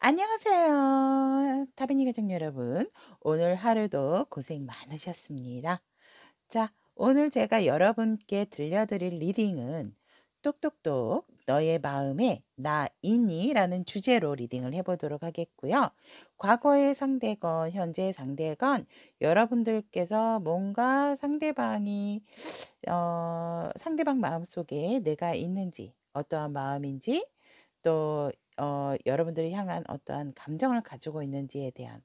안녕하세요. 타비니 가족 여러분. 오늘 하루도 고생 많으셨습니다. 자, 오늘 제가 여러분께 들려드릴 리딩은 똑똑똑 너의 마음에 나 있니? 라는 주제로 리딩을 해보도록 하겠고요. 과거의 상대건 현재의 상대건 여러분들께서 뭔가 상대방 마음속에 내가 있는지 어떠한 마음인지 또 여러분들을 향한 어떠한 감정을 가지고 있는지에 대한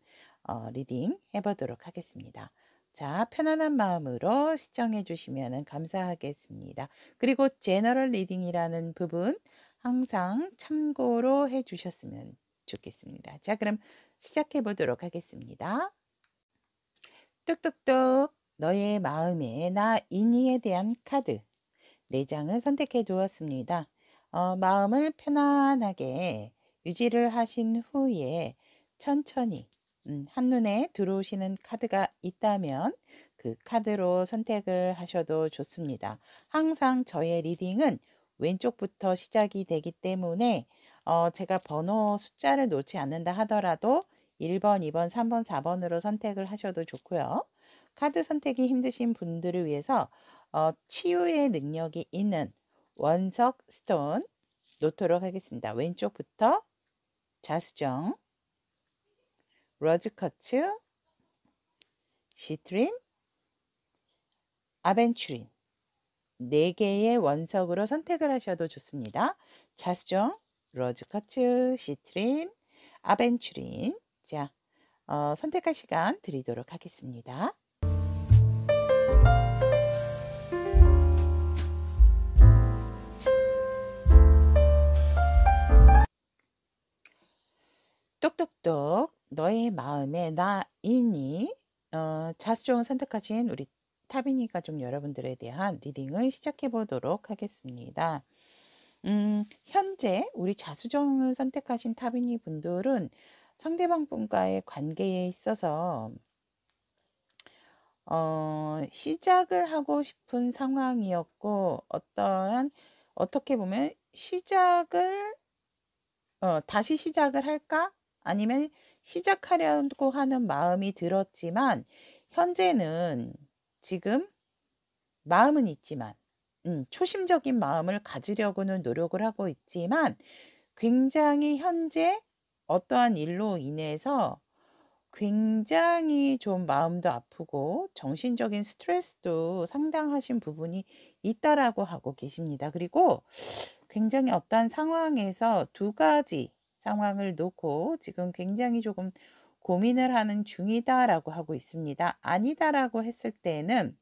리딩 해보도록 하겠습니다. 자, 편안한 마음으로 시청해 주시면 감사하겠습니다. 그리고 제너럴 리딩이라는 부분 항상 참고로 해 주셨으면 좋겠습니다. 자, 그럼 시작해 보도록 하겠습니다. 뚝뚝뚝 너의 마음에 나 있니에 대한 카드 4장을 선택해 두었습니다. 마음을 편안하게 유지를 하신 후에 천천히 한눈에 들어오시는 카드가 있다면 그 카드로 선택을 하셔도 좋습니다. 항상 저의 리딩은 왼쪽부터 시작이 되기 때문에 제가 번호 숫자를 놓지 않는다 하더라도 1번, 2번, 3번, 4번으로 선택을 하셔도 좋고요. 카드 선택이 힘드신 분들을 위해서 치유의 능력이 있는 원석 스톤 놓도록 하겠습니다. 왼쪽부터 자수정, 로즈커츠, 시트린, 아벤추린 4개의 원석으로 선택을 하셔도 좋습니다. 자수정, 로즈커츠, 시트린, 아벤추린 자, 선택할 시간 드리도록 하겠습니다. 똑똑똑 너의 마음에 나 있니? 자수정을 선택하신 우리 타비니 가족 여러분들에 대한 리딩을 시작해 보도록 하겠습니다. 현재 우리 자수정을 선택하신 타비니 분들은 상대방 분과의 관계에 있어서 시작을 하고 싶은 상황이었고 어떻게 보면 다시 시작을 할까? 아니면 시작하려고 하는 마음이 들었지만 현재는 지금 마음은 있지만 초심적인 마음을 가지려고는 노력을 하고 있지만 굉장히 현재 어떠한 일로 인해서 굉장히 좀 마음도 아프고 정신적인 스트레스도 상당하신 부분이 있다라고 하고 계십니다. 그리고 굉장히 어떠한 상황에서 2가지 상황을 놓고 지금 굉장히 조금 고민을 하는 중이다라고 하고 있습니다. 아니다라고 했을 때는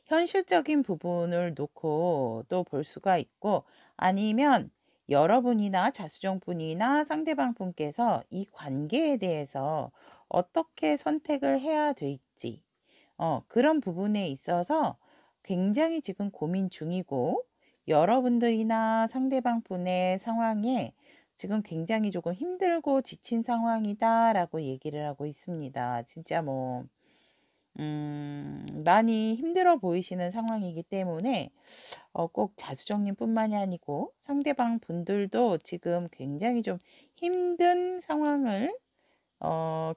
현실적인 부분을 놓고 또 볼 수가 있고 아니면 여러분이나 자수정분이나 상대방 분께서 이 관계에 대해서 어떻게 선택을 해야 될지 그런 부분에 있어서 굉장히 지금 고민 중이고 여러분들이나 상대방 분의 상황에 지금 굉장히 조금 힘들고 지친 상황이다라고 얘기를 하고 있습니다. 진짜 많이 힘들어 보이시는 상황이기 때문에 꼭 자수정님 뿐만이 아니고 상대방 분들도 지금 굉장히 좀 힘든 상황을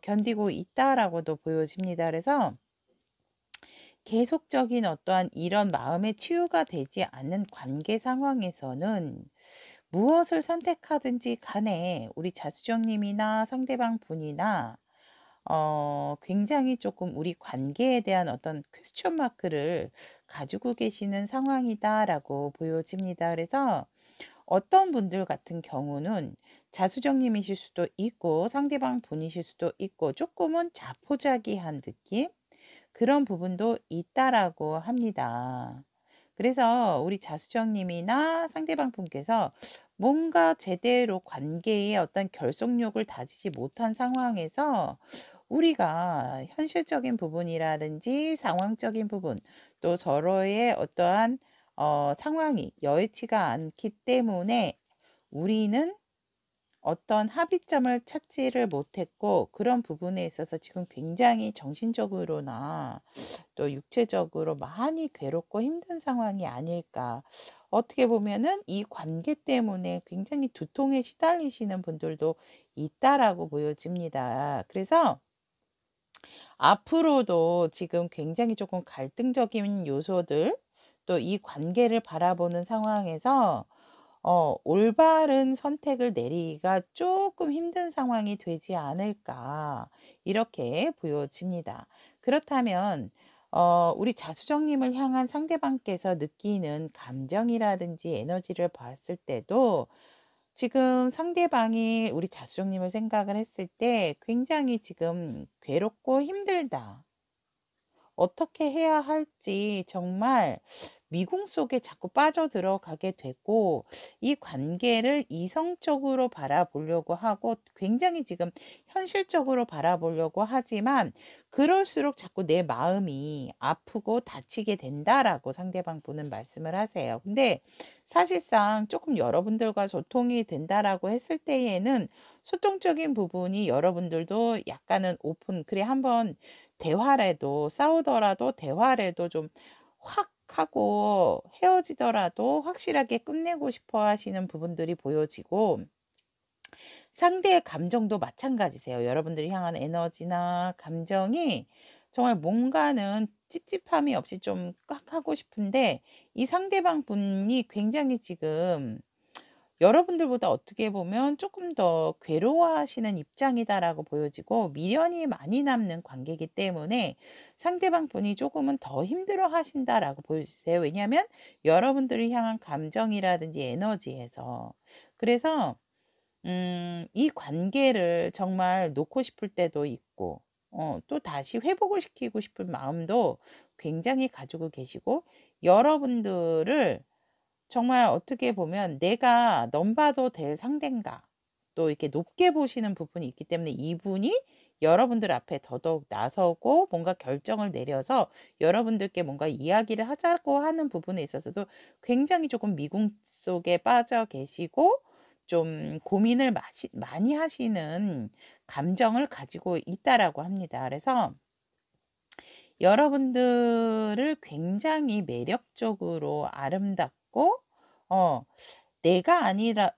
견디고 있다라고도 보여집니다. 그래서 계속적인 어떠한 이런 마음의 치유가 되지 않는 관계 상황에서는 무엇을 선택하든지 간에 우리 자수정님이나 상대방 분이나 굉장히 조금 우리 관계에 대한 어떤 퀘스천 마크를 가지고 계시는 상황이다라고 보여집니다. 그래서 어떤 분들 같은 경우는 자수정님이실 수도 있고 상대방 분이실 수도 있고 조금은 자포자기한 느낌? 그런 부분도 있다라고 합니다. 그래서 우리 자수정님이나 상대방 분께서 뭔가 제대로 관계에 어떤 결속력을 다지지 못한 상황에서 우리가 현실적인 부분이라든지 상황적인 부분 또 서로의 어떠한 상황이 여의치가 않기 때문에 우리는 어떤 합의점을 찾지를 못했고 그런 부분에 있어서 지금 굉장히 정신적으로나 또 육체적으로 많이 괴롭고 힘든 상황이 아닐까. 어떻게 보면은 이 관계 때문에 굉장히 두통에 시달리시는 분들도 있다라고 보여집니다. 그래서 앞으로도 지금 굉장히 조금 갈등적인 요소들 또 이 관계를 바라보는 상황에서 올바른 선택을 내리기가 조금 힘든 상황이 되지 않을까 이렇게 보여집니다. 그렇다면 우리 자수정님을 향한 상대방께서 느끼는 감정이라든지 에너지를 봤을 때도 지금 상대방이 우리 자수정님을 생각을 했을 때 굉장히 지금 괴롭고 힘들다. 어떻게 해야 할지 정말 미궁 속에 자꾸 빠져들어가게 되고 이 관계를 이성적으로 바라보려고 하고 굉장히 지금 현실적으로 바라보려고 하지만 그럴수록 자꾸 내 마음이 아프고 다치게 된다라고 상대방 분은 말씀을 하세요. 근데 사실상 조금 여러분들과 소통이 된다라고 했을 때에는 소통적인 부분이 여러분들도 약간은 오픈 그래 한번 대화라도 싸우더라도 대화라도 좀 확 하고 헤어지더라도 확실하게 끝내고 싶어 하시는 부분들이 보여지고 상대의 감정도 마찬가지세요. 여러분들이 향한 에너지나 감정이 정말 뭔가는 찝찝함이 없이 좀 꽉 하고 싶은데 이 상대방 분이 굉장히 지금 여러분들보다 어떻게 보면 조금 더 괴로워하시는 입장이다라고 보여지고 미련이 많이 남는 관계이기 때문에 상대방 분이 조금은 더 힘들어하신다라고 보여지세요. 왜냐하면 여러분들을 향한 감정이라든지 에너지에서. 그래서 이 관계를 정말 놓고 싶을 때도 있고 또다시 회복을 시키고 싶은 마음도 굉장히 가지고 계시고 여러분들을 정말 어떻게 보면 '내가 넘봐도 될 상대인가.' 또 이렇게 높게 보시는 부분이 있기 때문에 이분이 여러분들 앞에 더더욱 나서고 뭔가 결정을 내려서 여러분들께 뭔가 이야기를 하자고 하는 부분에 있어서도 굉장히 조금 미궁 속에 빠져 계시고 좀 고민을 많이 하시는 감정을 가지고 있다라고 합니다. 그래서 여러분들을 굉장히 매력적으로 아름답고 어 내가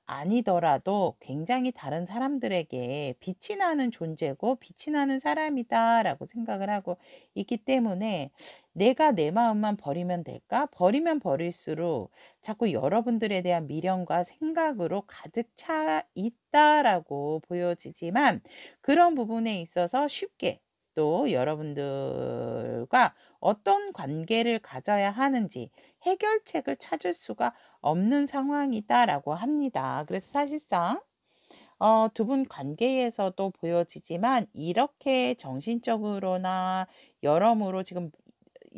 아니더라도 굉장히 다른 사람들에게 빛이 나는 존재고 빛이 나는 사람이다라고 생각을 하고 있기 때문에 '내가 내 마음만 버리면 될까?' 버리면 버릴수록 자꾸 여러분들에 대한 미련과 생각으로 가득 차 있다라고 보여지지만 그런 부분에 있어서 쉽게 또 여러분들과 어떤 관계를 가져야 하는지 해결책을 찾을 수가 없는 상황이다라고 합니다. 그래서 사실상 두 분 관계에서도 보여지지만 이렇게 정신적으로나 여러모로 지금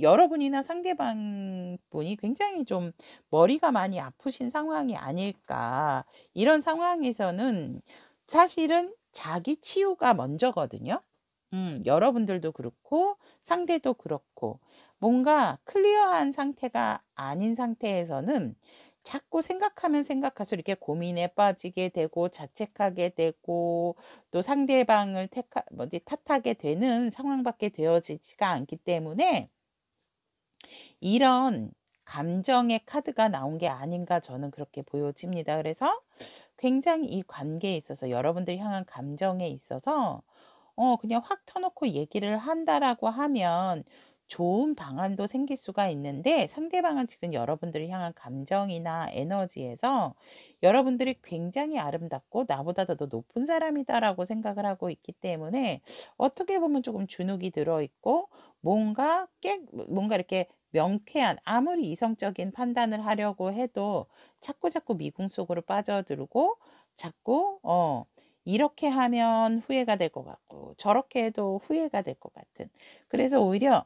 여러분이나 상대방 분이 굉장히 좀 머리가 많이 아프신 상황이 아닐까. 이런 상황에서는 사실은 자기 치유가 먼저거든요. 여러분들도 그렇고 상대도 그렇고 뭔가 클리어한 상태가 아닌 상태에서는 자꾸 생각하면 생각할수록 이렇게 고민에 빠지게 되고 자책하게 되고 또 상대방을 택하 뭐지 탓하게 되는 상황밖에 되어지지가 않기 때문에 이런 감정의 카드가 나온 게 아닌가 저는 그렇게 보여집니다. 그래서 굉장히 이 관계에 있어서 여러분들이 향한 감정에 있어서 그냥 확 터놓고 얘기를 한다라고 하면 좋은 방안도 생길 수가 있는데 상대방은 지금 여러분들을 향한 감정이나 에너지에서 여러분들이 굉장히 아름답고 나보다 더 높은 사람이다라고 생각을 하고 있기 때문에 어떻게 보면 조금 주눅이 들어 있고 뭔가 이렇게 명쾌한 아무리 이성적인 판단을 하려고 해도 자꾸자꾸 미궁 속으로 빠져들고 자꾸 이렇게 하면 후회가 될 것 같고 저렇게 해도 후회가 될 것 같은 그래서 오히려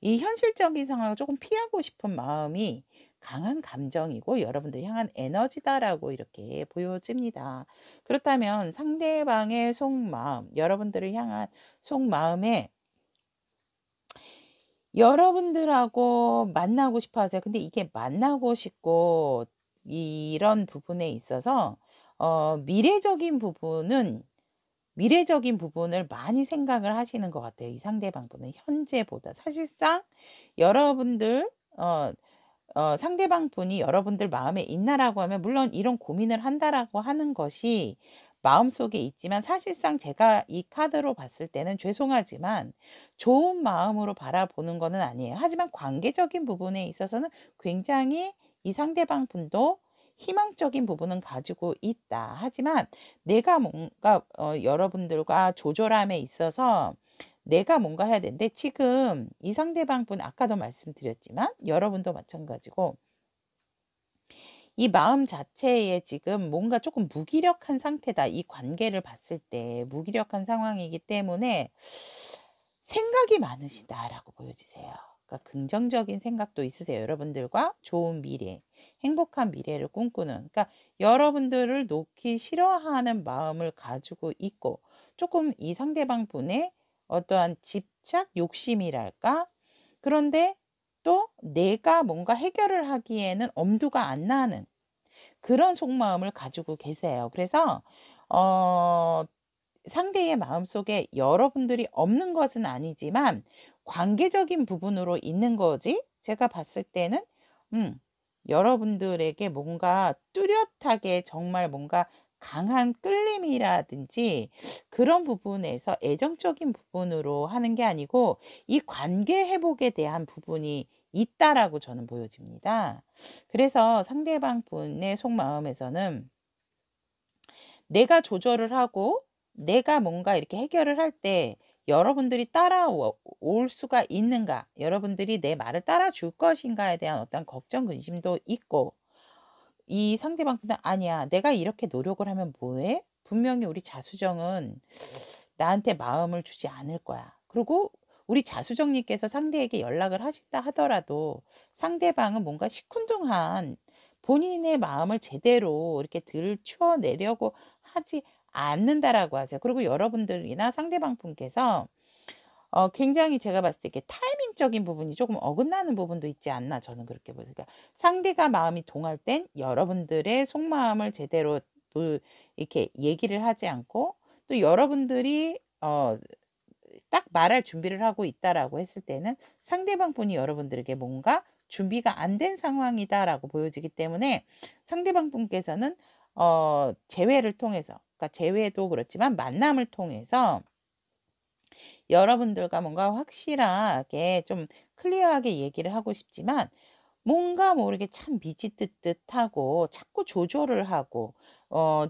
이 현실적인 상황을 조금 피하고 싶은 마음이 강한 감정이고 여러분들 향한 에너지다라고 이렇게 보여집니다. 그렇다면 상대방의 속마음, 여러분들을 향한 속마음에 여러분들하고 만나고 싶어 하세요. 근데 이게 만나고 싶고 이런 부분에 있어서 미래적인 미래적인 부분을 많이 생각을 하시는 것 같아요, 이 상대방분은 현재보다. 사실상 여러분들 상대방 분이 여러분들 마음에 있나라고 하면 물론 이런 고민을 한다라고 하는 것이 마음속에 있지만 사실상 제가 이 카드로 봤을 때는 죄송하지만 좋은 마음으로 바라보는 거는 아니에요. 하지만 관계적인 부분에 있어서는 굉장히 이 상대방 분도 희망적인 부분은 가지고 있다. 하지만 내가 뭔가 여러분들과 조절함에 있어서 내가 뭔가 해야 되는데 지금 이 상대방 분 아까도 말씀드렸지만 여러분도 마찬가지고 이 마음 자체에 지금 뭔가 조금 무기력한 상태다. 이 관계를 봤을 때 무기력한 상황이기 때문에 생각이 많으시다라고 보여지세요. 그러니까 긍정적인 생각도 있으세요. 여러분들과 좋은 미래, 행복한 미래를 꿈꾸는. 그러니까 여러분들을 놓기 싫어하는 마음을 가지고 있고 조금 이 상대방 분의 어떠한 집착, 욕심이랄까? 그런데 또 내가 뭔가 해결을 하기에는 엄두가 안 나는 그런 속마음을 가지고 계세요. 그래서 어 상대의 마음속에 여러분들이 없는 것은 아니지만 관계적인 부분으로 있는 거지 제가 봤을 때는 음 여러분들에게 뭔가 뚜렷하게 정말 뭔가 강한 끌림이라든지 그런 부분에서 애정적인 부분으로 하는 게 아니고 이 관계 회복에 대한 부분이 있다라고 저는 보여집니다. 그래서 상대방 분의 속마음에서는 내가 조절을 하고 내가 뭔가 이렇게 해결을 할 때 여러분들이 따라올 수가 있는가? 여러분들이 내 말을 따라줄 것인가에 대한 어떤 걱정, 근심도 있고 이 상대방보다 "아니야. 내가 이렇게 노력을 하면 뭐 해? 분명히 우리 자수정은 나한테 마음을 주지 않을 거야." 그리고 우리 자수정님께서 상대에게 연락을 하신다 하더라도 상대방은 뭔가 시큰둥한 본인의 마음을 제대로 이렇게 들추어 내려고 하지 않는다라고 하죠. 그리고 여러분들이나 상대방 분께서 굉장히 제가 봤을 때 이렇게 타이밍적인 부분이 조금 어긋나는 부분도 있지 않나 저는 그렇게 보여요. 그러니까 상대가 마음이 동할 땐 여러분들의 속마음을 제대로 또 이렇게 얘기를 하지 않고 또 여러분들이 딱 말할 준비를 하고 있다라고 했을 때는 상대방 분이 여러분들에게 뭔가 준비가 안 된 상황이다라고 보여지기 때문에 상대방 분께서는 재회를 통해서 그러니까 재회도 그렇지만 만남을 통해서 여러분들과 뭔가 확실하게 좀 클리어하게 얘기를 하고 싶지만 뭔가 모르게 참 미지뜨뜻하고 자꾸 조절을 하고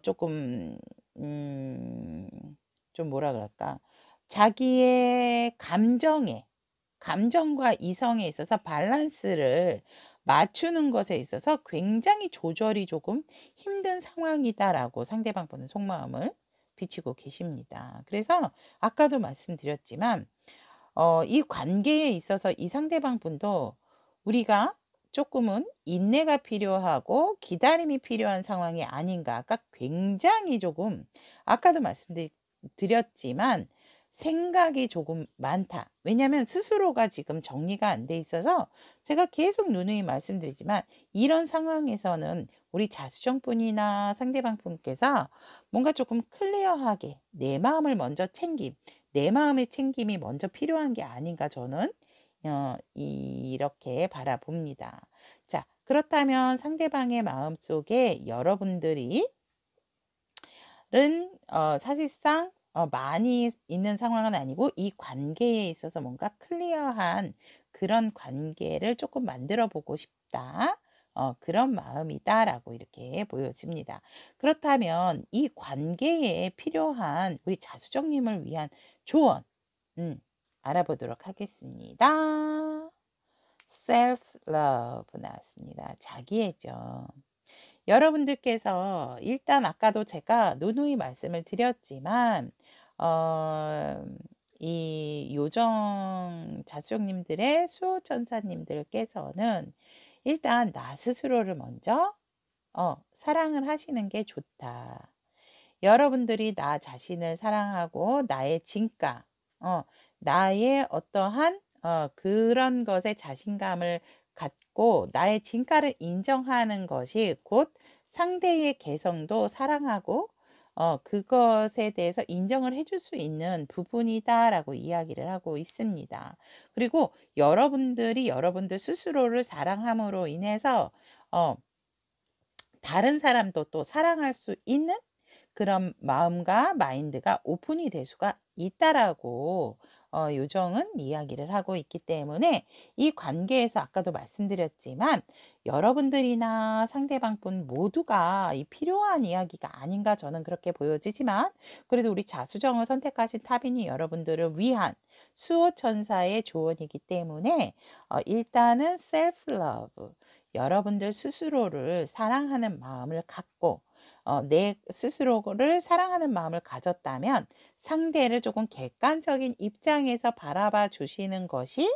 조금 음 좀 뭐라 그럴까? 자기의 감정과 이성에 있어서 밸런스를 맞추는 것에 있어서 굉장히 조절이 조금 힘든 상황이다라고 상대방 분은 속마음을 비치고 계십니다. 그래서 아까도 말씀드렸지만 이 관계에 있어서 이 상대방 분도 우리가 조금은 인내가 필요하고 기다림이 필요한 상황이 아닌가. 아까 굉장히 조금 아까도 말씀드렸지만 생각이 조금 많다. 왜냐하면 스스로가 지금 정리가 안 돼 있어서 제가 계속 누누이 말씀드리지만 이런 상황에서는 우리 자수정분이나 상대방 분께서 뭔가 조금 클리어하게 내 마음을 먼저 내 마음의 챙김이 먼저 필요한 게 아닌가 저는 이렇게 바라봅니다. 자, 그렇다면 상대방의 마음속에 여러분들이 사실상 많이 있는 상황은 아니고 이 관계에 있어서 뭔가 클리어한 그런 관계를 조금 만들어 보고 싶다. 그런 마음이다라고 이렇게 보여집니다. 그렇다면 이 관계에 필요한 우리 자수정님을 위한 조언 알아보도록 하겠습니다. self love 나왔습니다. 자기애죠. 여러분들께서 일단 아까도 제가 누누이 말씀을 드렸지만 어 이 요정 자수정님들의 수호천사님들께서는 일단 나 스스로를 먼저 사랑을 하시는 게 좋다. 여러분들이 나 자신을 사랑하고 나의 진가, 나의 어떠한 그런 것에 자신감을 갖고 나의 진가를 인정하는 것이 곧 상대의 개성도 사랑하고 그것에 대해서 인정을 해줄 수 있는 부분이다라고 이야기를 하고 있습니다. 그리고 여러분들이 여러분들 스스로를 사랑함으로 인해서 어 다른 사람도 또 사랑할 수 있는 그런 마음과 마인드가 오픈이 될 수가 있다라고 요정은 이야기를 하고 있기 때문에 이 관계에서 아까도 말씀드렸지만 여러분들이나 상대방분 모두가 이 필요한 이야기가 아닌가 저는 그렇게 보여지지만 그래도 우리 자수정을 선택하신 타빈이 여러분들을 위한 수호천사의 조언이기 때문에 일단은 셀프 러브 여러분들 스스로를 사랑하는 마음을 갖고 내 스스로를 사랑하는 마음을 가졌다면 상대를 조금 객관적인 입장에서 바라봐 주시는 것이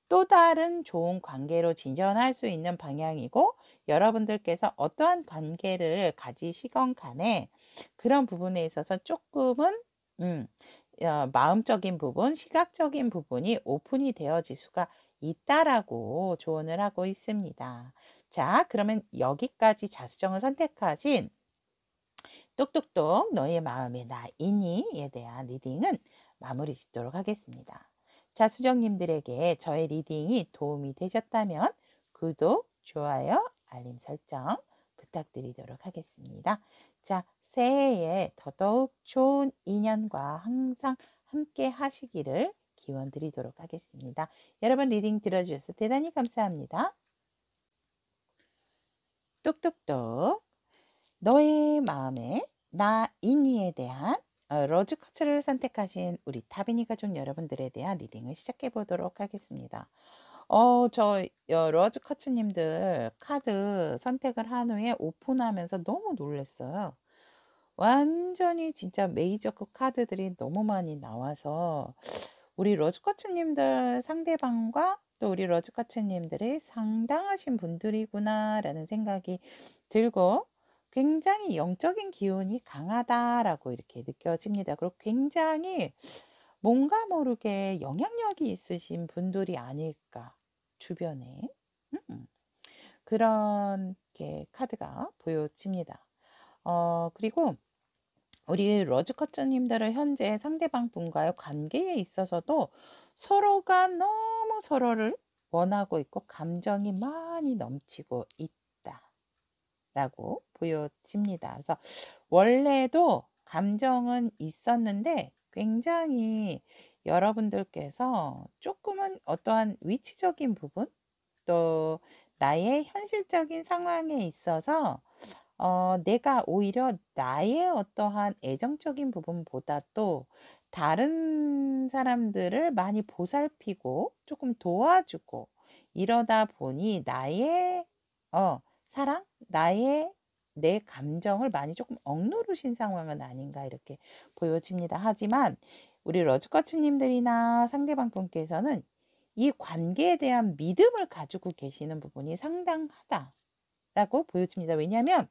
또 다른 좋은 관계로 진전할 수 있는 방향이고 여러분들께서 어떠한 관계를 가지시건 간에 그런 부분에 있어서 조금은 음, 마음적인 부분, 시각적인 부분이 오픈이 되어질 수가 있다라고 조언을 하고 있습니다. 자, 그러면 여기까지 자수정을 선택하신 똑똑똑 너의 마음에 나 있니에 대한 리딩은 마무리 짓도록 하겠습니다. 자, 수정님들에게 저의 리딩이 도움이 되셨다면 구독, 좋아요, 알림 설정 부탁드리도록 하겠습니다. 자, 새해에 더더욱 좋은 인연과 항상 함께 하시기를 기원 드리도록 하겠습니다. 여러분 리딩 들어주셔서 대단히 감사합니다. 똑똑똑 너의 마음에 나 있니에 대한 로즈 커츠를 선택하신 우리 타비니 가족 여러분들에 대한 리딩을 시작해 보도록 하겠습니다. 저 로즈 커츠님들 카드 선택을 한 후에 오픈하면서 너무 놀랐어요. 완전히 진짜 메이저급 카드들이 너무 많이 나와서 우리 로즈커츠님들 상대방과 또 우리 로즈커츠님들이 상당하신 분들이구나라는 생각이 들고 굉장히 영적인 기운이 강하다라고 이렇게 느껴집니다. 그리고 굉장히 뭔가 모르게 영향력이 있으신 분들이 아닐까 주변에 그런 게 카드가 보여집니다. 그리고 우리 러즈커츠님들은 현재 상대방 분과의 관계에 있어서도 서로가 너무 서로를 원하고 있고 감정이 많이 넘치고 있다라고 보여집니다. 그래서 원래도 감정은 있었는데 굉장히 여러분들께서 조금은 어떠한 위치적인 부분 또 나의 현실적인 상황에 있어서 내가 오히려 나의 어떠한 애정적인 부분보다도 다른 사람들을 많이 보살피고 조금 도와주고 이러다 보니 나의 사랑, 나의 내 감정을 많이 조금 억누르신 상황은 아닌가 이렇게 보여집니다. 하지만 우리 러즈커츠님들이나 상대방 분께서는 이 관계에 대한 믿음을 가지고 계시는 부분이 상당하다. 라고 보여집니다. 왜냐하면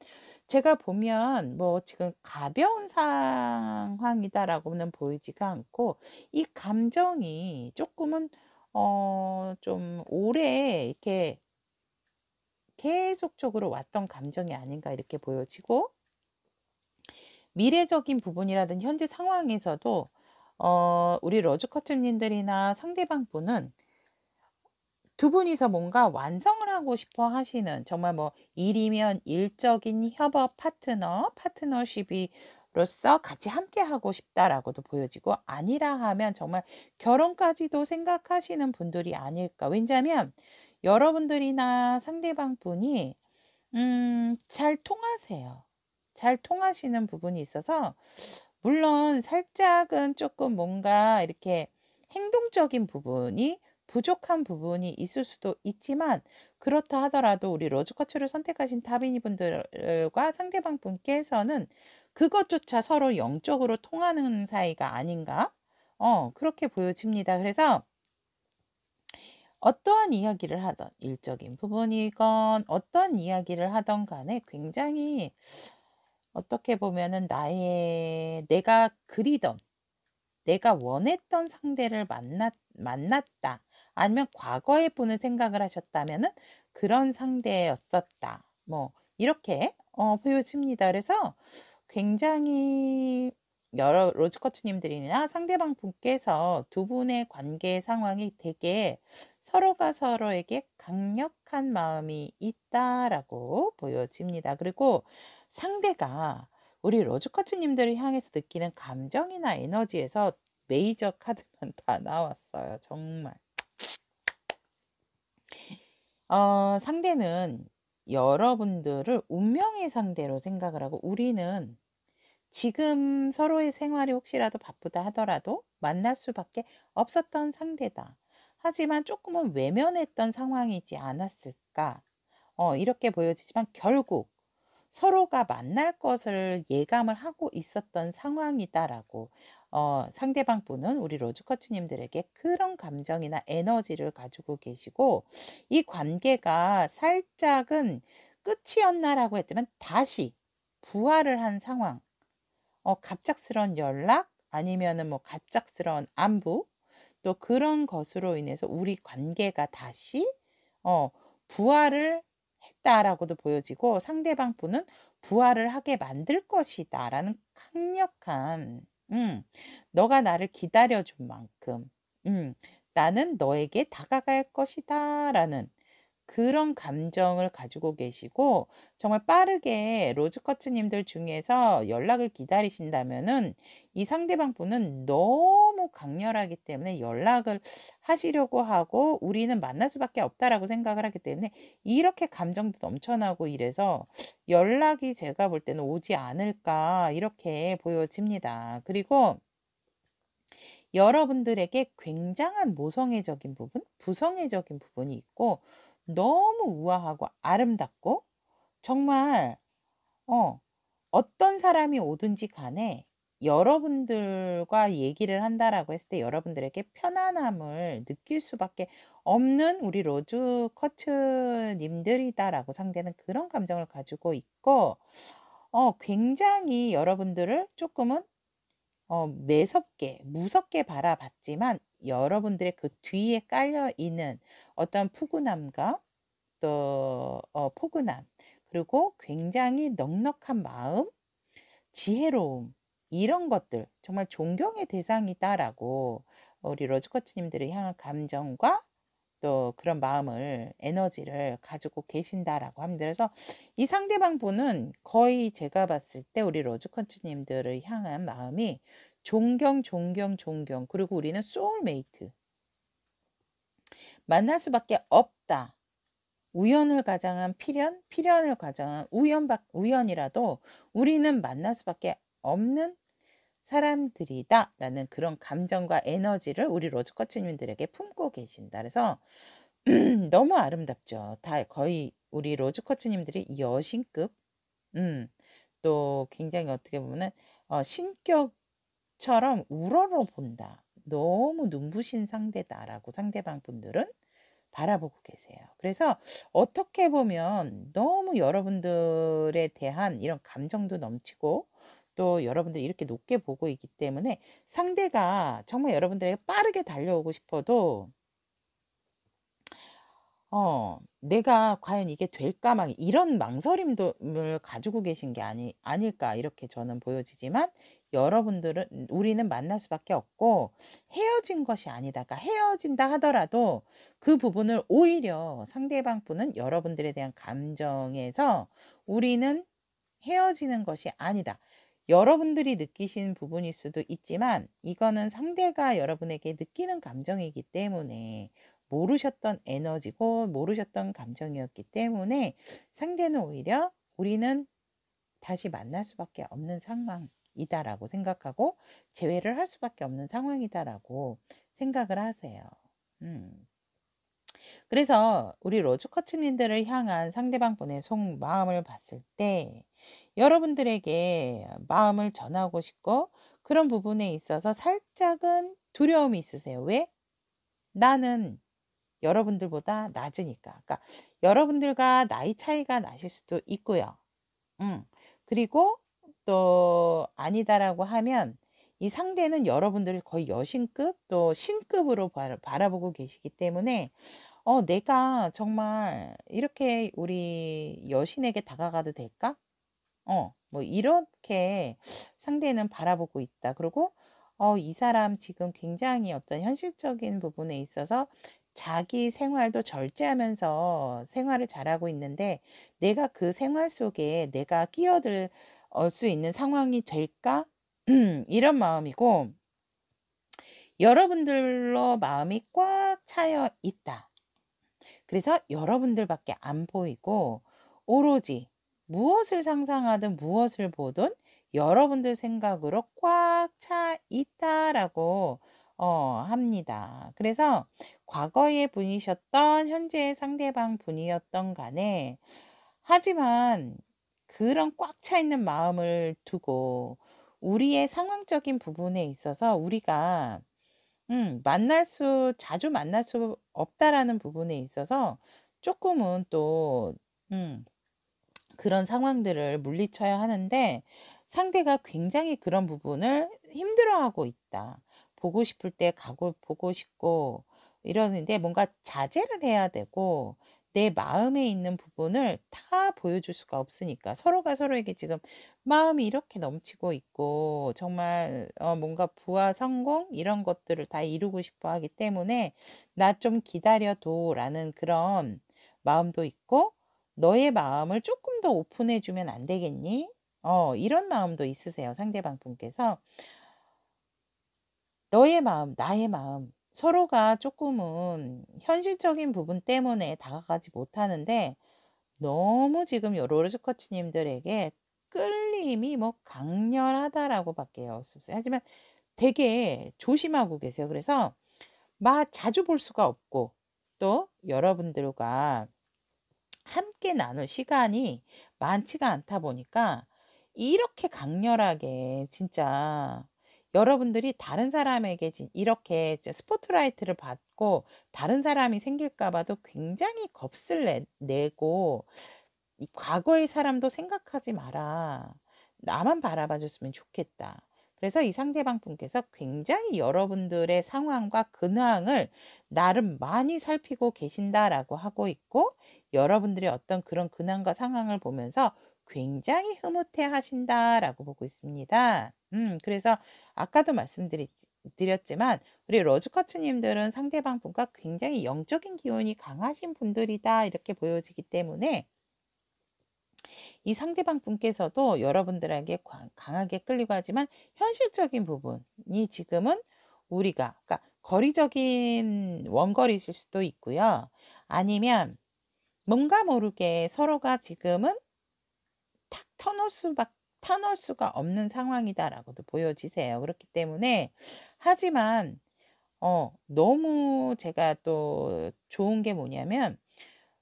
제가 보면 뭐 지금 가벼운 상황이다라고는 보이지가 않고 이 감정이 조금은 좀 오래 이렇게 계속적으로 왔던 감정이 아닌가 이렇게 보여지고 미래적인 부분이라든지 현재 상황에서도 우리 러즈커튼님들이나 상대방 분은 두 분이서 뭔가 완성을 하고 싶어 하시는 정말 뭐 일이면 일적인 협업 파트너십이로서 같이 함께 하고 싶다라고도 보여지고 아니라 하면 정말 결혼까지도 생각하시는 분들이 아닐까. 왜냐하면 여러분들이나 상대방 분이 잘 통하세요. 잘 통하시는 부분이 있어서 물론 살짝은 조금 뭔가 이렇게 행동적인 부분이 부족한 부분이 있을 수도 있지만 그렇다 하더라도 우리 로즈커츠를 선택하신 타비니 분들과 상대방 분께서는 그것조차 서로 영적으로 통하는 사이가 아닌가 그렇게 보여집니다. 그래서 어떠한 이야기를 하던 일적인 부분이건 어떤 이야기를 하던 간에 굉장히 어떻게 보면은 내가 그리던 내가 원했던 상대를 만났다. 아니면 과거의 분을 생각을 하셨다면은 그런 상대였었다. 뭐 이렇게 보여집니다. 그래서 굉장히 여러 로즈 커트님들이나 상대방 분께서 두 분의 관계 상황이 되게 서로가 서로에게 강력한 마음이 있다라고 보여집니다. 그리고 상대가 우리 로즈 커트님들을 향해서 느끼는 감정이나 에너지에서 메이저 카드만 다 나왔어요. 정말. 상대는 여러분들을 운명의 상대로 생각을 하고 우리는 지금 서로의 생활이 혹시라도 바쁘다 하더라도 만날 수밖에 없었던 상대다. 하지만 조금은 외면했던 상황이지 않았을까? 이렇게 보여지지만 결국 서로가 만날 것을 예감을 하고 있었던 상황이다라고 상대방 분은 우리 로즈 커치님들에게 그런 감정이나 에너지를 가지고 계시고 이 관계가 살짝은 끝이었나라고 했지만 다시 부활을 한 상황. 갑작스러운 연락 아니면은 뭐 갑작스러운 안부 또 그런 것으로 인해서 우리 관계가 다시 어 부활을 했다라고도 보여지고 상대방 분은 '부활을 하게 만들 것이다.'라는 강력한 너가 나를 기다려 준 만큼 '나는 너에게 다가갈 것이다.'라는 그런 감정을 가지고 계시고 정말 빠르게 로즈커트님들 중에서 연락을 기다리신다면은 이 상대방 분은 너무 강렬하기 때문에 연락을 하시려고 하고 '우리는 만날 수밖에 없다.'라고 생각을 하기 때문에 이렇게 감정도 넘쳐나고 이래서 연락이 제가 볼 때는 오지 않을까 이렇게 보여집니다. 그리고 여러분들에게 굉장한 모성애적인 부분, 부성애적인 부분이 있고 너무 우아하고 아름답고 정말 어 어떤 사람이 오든지 간에 여러분들과 얘기를 한다라고 했을 때 여러분들에게 편안함을 느낄 수밖에 없는 우리 로즈 커츠 님들이다라고 상대는 그런 감정을 가지고 있고 굉장히 여러분들을 조금은 매섭게 무섭게 바라봤지만 여러분들의 그 뒤에 깔려 있는 어떤 푸근함과 또 포근함 그리고 굉장히 넉넉한 마음, 지혜로움 이런 것들 정말 존경의 대상이다라고 우리 로즈코치님들을 향한 감정과 또 그런 마음을 에너지를 가지고 계신다라고 합니다. 그래서 이 상대방 분은 거의 제가 봤을 때 우리 로즈코치님들을 향한 마음이 존경, 존경, 존경 그리고 우리는 소울메이트 만날 수밖에 없다. 우연을 가장한 필연, 필연을 가장한 우연이라도 우리는 만날 수밖에 없는 사람들이다라는 그런 감정과 에너지를 우리 로즈커치님들에게 품고 계신다. 그래서 너무 아름답죠. 다 거의 우리 로즈커치님들이 여신급, 또 굉장히 어떻게 보면은 신격처럼 우러러 본다. 너무 눈부신 상대다라고 상대방 분들은 바라보고 계세요. 그래서 어떻게 보면 너무 여러분들에 대한 이런 감정도 넘치고 또 여러분들이 이렇게 높게 보고 있기 때문에 상대가 정말 여러분들에게 빠르게 달려오고 싶어도 내가 과연 이게 될까 막 이런 망설임도 을 가지고 계신 게 아닐까 이렇게 저는 보여지지만 여러분들은 우리는 만날 수밖에 없고 헤어진 것이 아니다. 그러니까 헤어진다 하더라도 그 부분을 오히려 상대방 분은 여러분들에 대한 감정에서 우리는 헤어지는 것이 아니다. 여러분들이 느끼신 부분일 수도 있지만 이거는 상대가 여러분에게 느끼는 감정이기 때문에 모르셨던 에너지고 모르셨던 감정이었기 때문에 상대는 오히려 우리는 다시 만날 수밖에 없는 상황이다라고 생각하고 재회를 할 수밖에 없는 상황이다라고 생각을 하세요. 음. 그래서 우리 로즈커츠민들을 향한 상대방 분의 속마음을 봤을 때 여러분들에게 마음을 전하고 싶고 그런 부분에 있어서 살짝은 두려움이 있으세요. 왜? 나는 여러분들보다 낮으니까. 그러니까 여러분들과 나이 차이가 나실 수도 있고요. 그리고 또 아니다라고 하면 이 상대는 여러분들을 거의 여신급 또 신급으로 바라보고 계시기 때문에 내가 정말 이렇게 우리 여신에게 다가가도 될까? 뭐 이렇게 상대는 바라보고 있다. 그리고 이 사람 지금 굉장히 어떤 현실적인 부분에 있어서 자기 생활도 절제하면서 생활을 잘하고 있는데 '내가 그 생활 속에 내가 끼어들 수 있는 상황이 될까?' 이런 마음이고, 여러분들로 마음이 꽉 차여 있다. 그래서 여러분들밖에 안 보이고 오로지 무엇을 상상하든 무엇을 보든 여러분들 생각으로 꽉 차 있다라고 합니다. 그래서 과거의 분이셨던 현재의 상대방 분이었던 간에, 하지만 그런 꽉 차 있는 마음을 두고 우리의 상황적인 부분에 있어서 우리가 자주 만날 수 없다라는 부분에 있어서 조금은 또 음 그런 상황들을 물리쳐야 하는데, 상대가 굉장히 그런 부분을 힘들어하고 있다. 보고 싶을 때 가고 보고 싶고 이러는데 뭔가 자제를 해야 되고, 내 마음에 있는 부분을 다 보여줄 수가 없으니까, 서로가 서로에게 지금 마음이 이렇게 넘치고 있고 정말 뭔가 부와 성공 이런 것들을 다 이루고 싶어 하기 때문에 '나 좀 기다려 둬.'라는 그런 마음도 있고, '너의 마음을 조금 더 오픈해 주면 안 되겠니?' 이런 마음도 있으세요, 상대방 분께서. 너의 마음, 나의 마음, 서로가 조금은 현실적인 부분 때문에 다가가지 못하는데, 너무 지금 요 로즈 코치님들에게 끌림이 뭐 강렬하다라고 밖에 없어요. 하지만 되게 조심하고 계세요. 그래서 자주 볼 수가 없고, 또 여러분들과 함께 나눌 시간이 많지가 않다 보니까 이렇게 강렬하게 진짜 여러분들이 다른 사람에게 이렇게 이제 스포트라이트를 받고 다른 사람이 생길까 봐도 굉장히 겁을 내고, 이 과거의 사람도 생각하지 마라. 나만 바라봐 줬으면 좋겠다. 그래서 이 상대방 분께서 굉장히 여러분들의 상황과 근황을 나름 많이 살피고 계신다라고 하고 있고, 여러분들의 어떤 그런 근황과 상황을 보면서 굉장히 흐뭇해 하신다라고 보고 있습니다. 그래서 아까도 드렸지만 우리 로즈커츠님들은 상대방 분과 굉장히 영적인 기운이 강하신 분들이다 이렇게 보여지기 때문에, 이 상대방 분께서도 여러분들에게 강하게 끌리고, 하지만 현실적인 부분이 지금은 우리가, 그러니까 거리적인 원거리실 수도 있고요. 아니면 뭔가 모르게 서로가 지금은 탁 터놓을 수가 없는 상황이다라고도 보여지세요. 그렇기 때문에, 하지만 너무 제가 또 좋은 게 뭐냐면,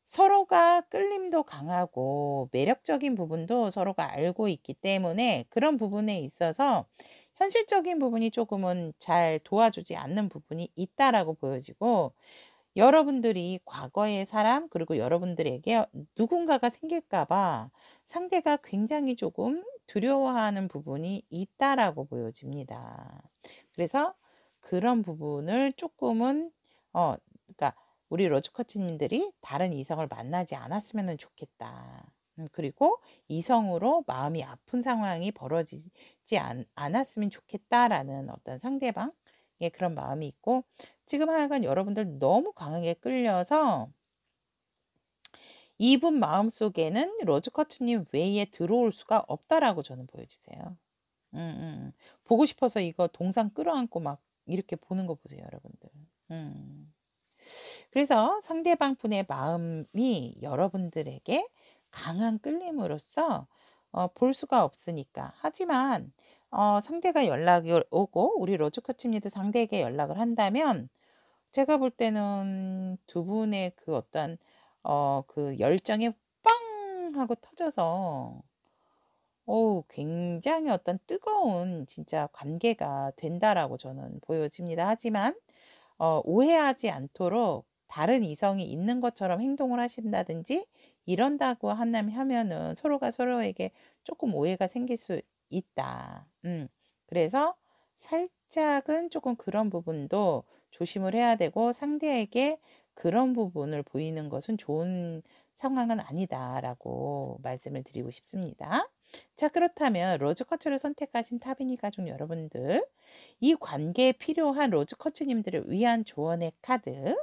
서로가 끌림도 강하고 매력적인 부분도 서로가 알고 있기 때문에 그런 부분에 있어서 현실적인 부분이 조금은 잘 도와주지 않는 부분이 있다라고 보여지고, 여러분들이 과거의 사람 그리고 여러분들에게 누군가가 생길까 봐 상대가 굉장히 조금 두려워하는 부분이 있다라고 보여집니다. 그래서 그런 부분을 조금은 그러니까 우리 로즈커치님들이 다른 이성을 만나지 않았으면 좋겠다. 그리고 이성으로 마음이 아픈 상황이 벌어지지 않았으면 좋겠다라는 어떤 상대방의 그런 마음이 있고, 지금 하여간 여러분들 너무 강하게 끌려서 이분 마음속에는 로즈커츠님 외에 들어올 수가 없다라고 저는 보여지세요. 보고 싶어서 이거 동상 끌어안고 막 이렇게 보는 거 보세요, 여러분들. 음. 그래서 상대방 분의 마음이 여러분들에게 강한 끌림으로써 볼 수가 없으니까. 하지만 상대가 연락이 오고 우리 로즈코치님도 상대에게 연락을 한다면, 제가 볼 때는 두 분의 그 어떤 그 열정이 빵 하고 터져서 굉장히 어떤 뜨거운 진짜 관계가 된다라고 저는 보여집니다. 하지만 오해하지 않도록 다른 이성이 있는 것처럼 행동을 하신다든지 이런다고 하면은 서로가 서로에게 조금 오해가 생길 수 있다. 그래서 살짝은 조금 그런 부분도 조심을 해야 되고, 상대에게 그런 부분을 보이는 것은 좋은 상황은 아니다라고 말씀을 드리고 싶습니다. 자, 그렇다면 로즈쿼츠를 선택하신 타비니 가족 여러분들, 이 관계에 필요한 로즈쿼츠님들을 위한 조언의 카드,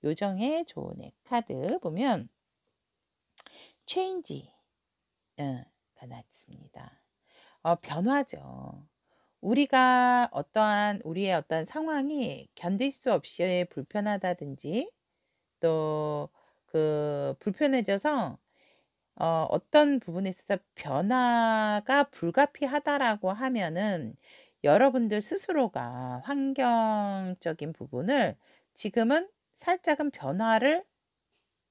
요정의 조언의 카드 보면 체인지 가 나있습니다. 변화죠. 우리가 우리의 어떤 상황이 견딜 수 없이 불편하다든지 또 불편해져서 어떤 부분에 있어서 변화가 불가피하다라고 하면은 여러분들 스스로가 환경적인 부분을 지금은 살짝은 변화를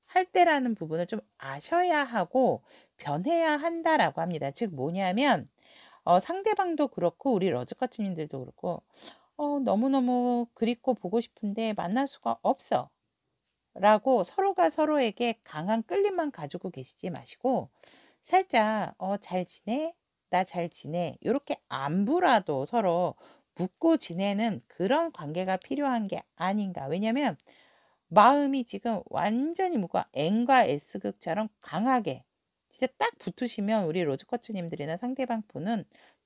할 때라는 부분을 좀 아셔야 하고 변해야 한다라고 합니다. 즉 뭐냐면 상대방도 그렇고 우리 러즈커치님들도 그렇고 너무너무 그립고 보고 싶은데 만날 수가 없어. 라고 서로가 서로에게 강한 끌림만 가지고 계시지 마시고 살짝 잘 지내? 나 잘 지내? 요렇게 안부라도 서로 묻고 지내는 그런 관계가 필요한 게 아닌가. 왜냐면 마음이 지금 완전히 뭔가 N과 S극처럼 강하게 진짜 딱 붙으시면 우리 로즈쿼츠님들이나 상대방 분은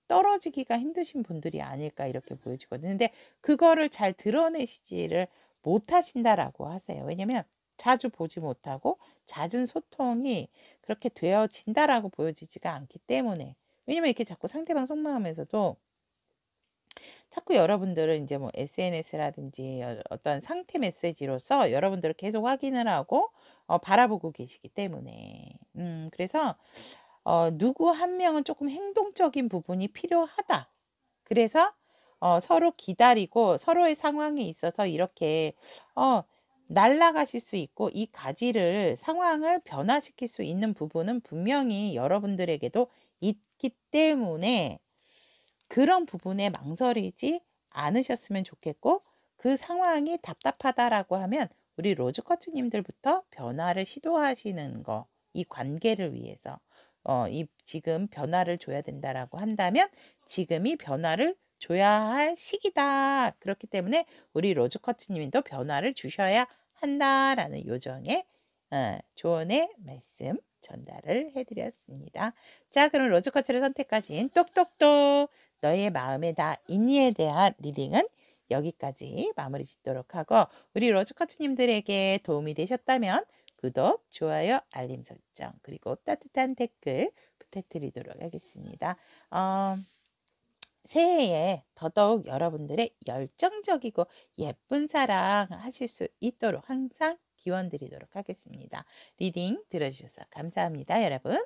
떨어지기가 힘드신 분들이 아닐까 이렇게 보여지거든요. 근데 그거를 잘 드러내시지를 못하신다라고 하세요. 왜냐면 자주 보지 못하고 잦은 소통이 그렇게 되어진다라고 보여지지가 않기 때문에. 왜냐면 이렇게 자꾸 상대방 속마음에서도 자꾸 여러분들은 이제 뭐 SNS라든지 어떤 상태 메시지로서 여러분들을 계속 확인을 하고 바라보고 계시기 때문에. 그래서 누구 한 명은 조금 행동적인 부분이 필요하다. 그래서 서로 기다리고 서로의 상황에 있어서 이렇게 날아가실 수 있고 이 가지를 상황을 변화시킬 수 있는 부분은 분명히 여러분들에게도 있기 때문에 그런 부분에 망설이지 않으셨으면 좋겠고 그 상황이 답답하다라고 하면 우리 로즈커츠님들부터 변화를 시도하시는 거, 이 관계를 위해서 지금 변화를 줘야 된다라고 한다면 지금이 변화를 줘야 할 시기다. 그렇기 때문에 우리 로즈커츠님도 변화를 주셔야 한다라는 요정의 조언의 말씀 전달을 해드렸습니다. 자, 그럼 로즈커츠를 선택하신 똑똑똑 너의 마음에 나 있니에 대한 리딩은 여기까지 마무리 짓도록 하고 우리 로즈커츠님들에게 도움이 되셨다면 구독, 좋아요, 알림 설정 그리고 따뜻한 댓글 부탁드리도록 하겠습니다. 새해에 더더욱 여러분들의 열정적이고 예쁜 사랑 하실 수 있도록 항상 기원 드리도록 하겠습니다. 리딩 들어주셔서 감사합니다, 여러분.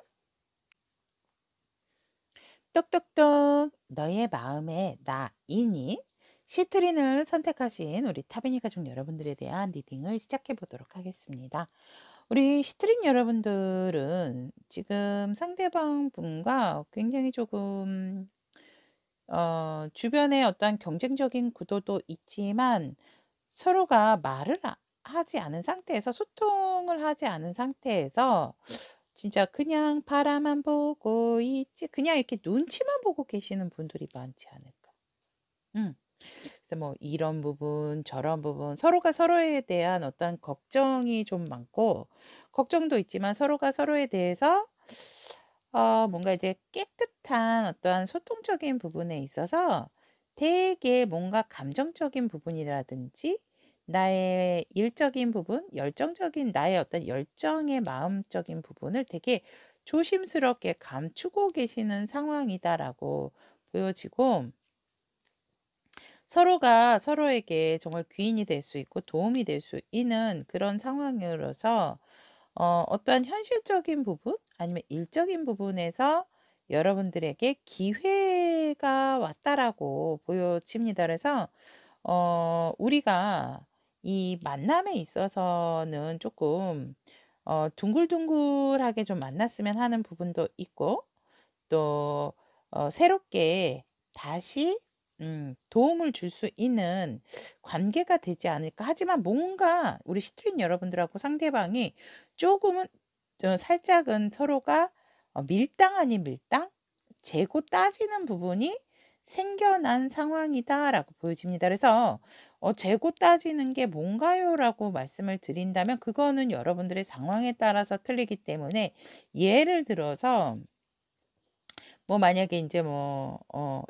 똑똑똑 너의 마음에 나이니 시트린을 선택하신 우리 타비니 가족 여러분들에 대한 리딩을 시작해 보도록 하겠습니다. 우리 시트린 여러분들은 지금 상대방 분과 굉장히 조금 주변에 어떤 경쟁적인 구도도 있지만 서로가 말을 하지 않은 상태에서 소통을 하지 않은 상태에서 진짜 그냥 바라만 보고 있지 그냥 이렇게 눈치만 보고 계시는 분들이 많지 않을까. 음. 그래서 뭐 이런 부분 저런 부분 서로가 서로에 대한 어떤 걱정이 좀 많고 걱정도 있지만 서로가 서로에 대해서 뭔가 이제 깨끗한 어떠한 소통적인 부분에 있어서 되게 뭔가 감정적인 부분이라든지 나의 일적인 부분, 열정적인 나의 어떤 열정의 마음적인 부분을 되게 조심스럽게 감추고 계시는 상황이다라고 보여지고 서로가 서로에게 정말 귀인이 될 수 있고 도움이 될 수 있는 그런 상황으로서 어떠한 현실적인 부분 아니면 일적인 부분에서 여러분들에게 기회가 왔다라고 보여집니다. 그래서 우리가 이 만남에 있어서는 조금 둥글둥글하게 좀 만났으면 하는 부분도 있고 또 새롭게 다시 도움을 줄 수 있는 관계가 되지 않을까. 하지만 뭔가 우리 시트린 여러분들하고 상대방이 조금은 살짝은 서로가 밀당 아닌 밀당? 재고 따지는 부분이 생겨난 상황이다라고 보여집니다. 그래서 재고 따지는 게 뭔가요?라고 말씀을 드린다면 그거는 여러분들의 상황에 따라서 틀리기 때문에 예를 들어서 뭐 만약에 인제 뭐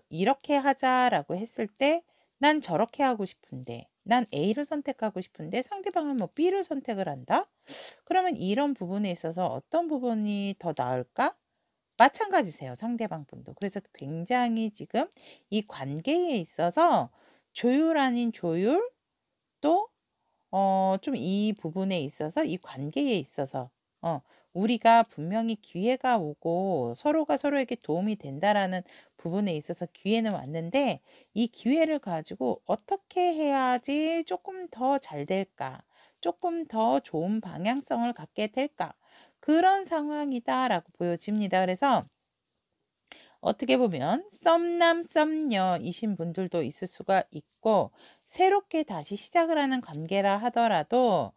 "이렇게 하자."라고 했을 때 "난 저렇게 하고 싶은데. 난 A를 선택하고 싶은데 상대방은 뭐 B를 선택을 한다." 그러면 이런 부분에 있어서 어떤 부분이 더 나을까? 마찬가지세요, 상대방 분도. 그래서 굉장히 지금 이 관계에 있어서 조율 아닌 조율 또 좀 이 부분에 있어서 이 관계에 있어서 어 우리가 분명히 기회가 오고 서로가 서로에게 도움이 된다라는 부분에 있어서 기회는 왔는데 이 기회를 가지고 '어떻게 해야지 조금 더 잘 될까? 조금 더 좋은 방향성을 갖게 될까?' 그런 상황이다라고 보여집니다. 그래서 어떻게 보면 썸남 썸녀이신 분들도 있을 수가 있고 새롭게 다시 시작을 하는 관계라 하더라도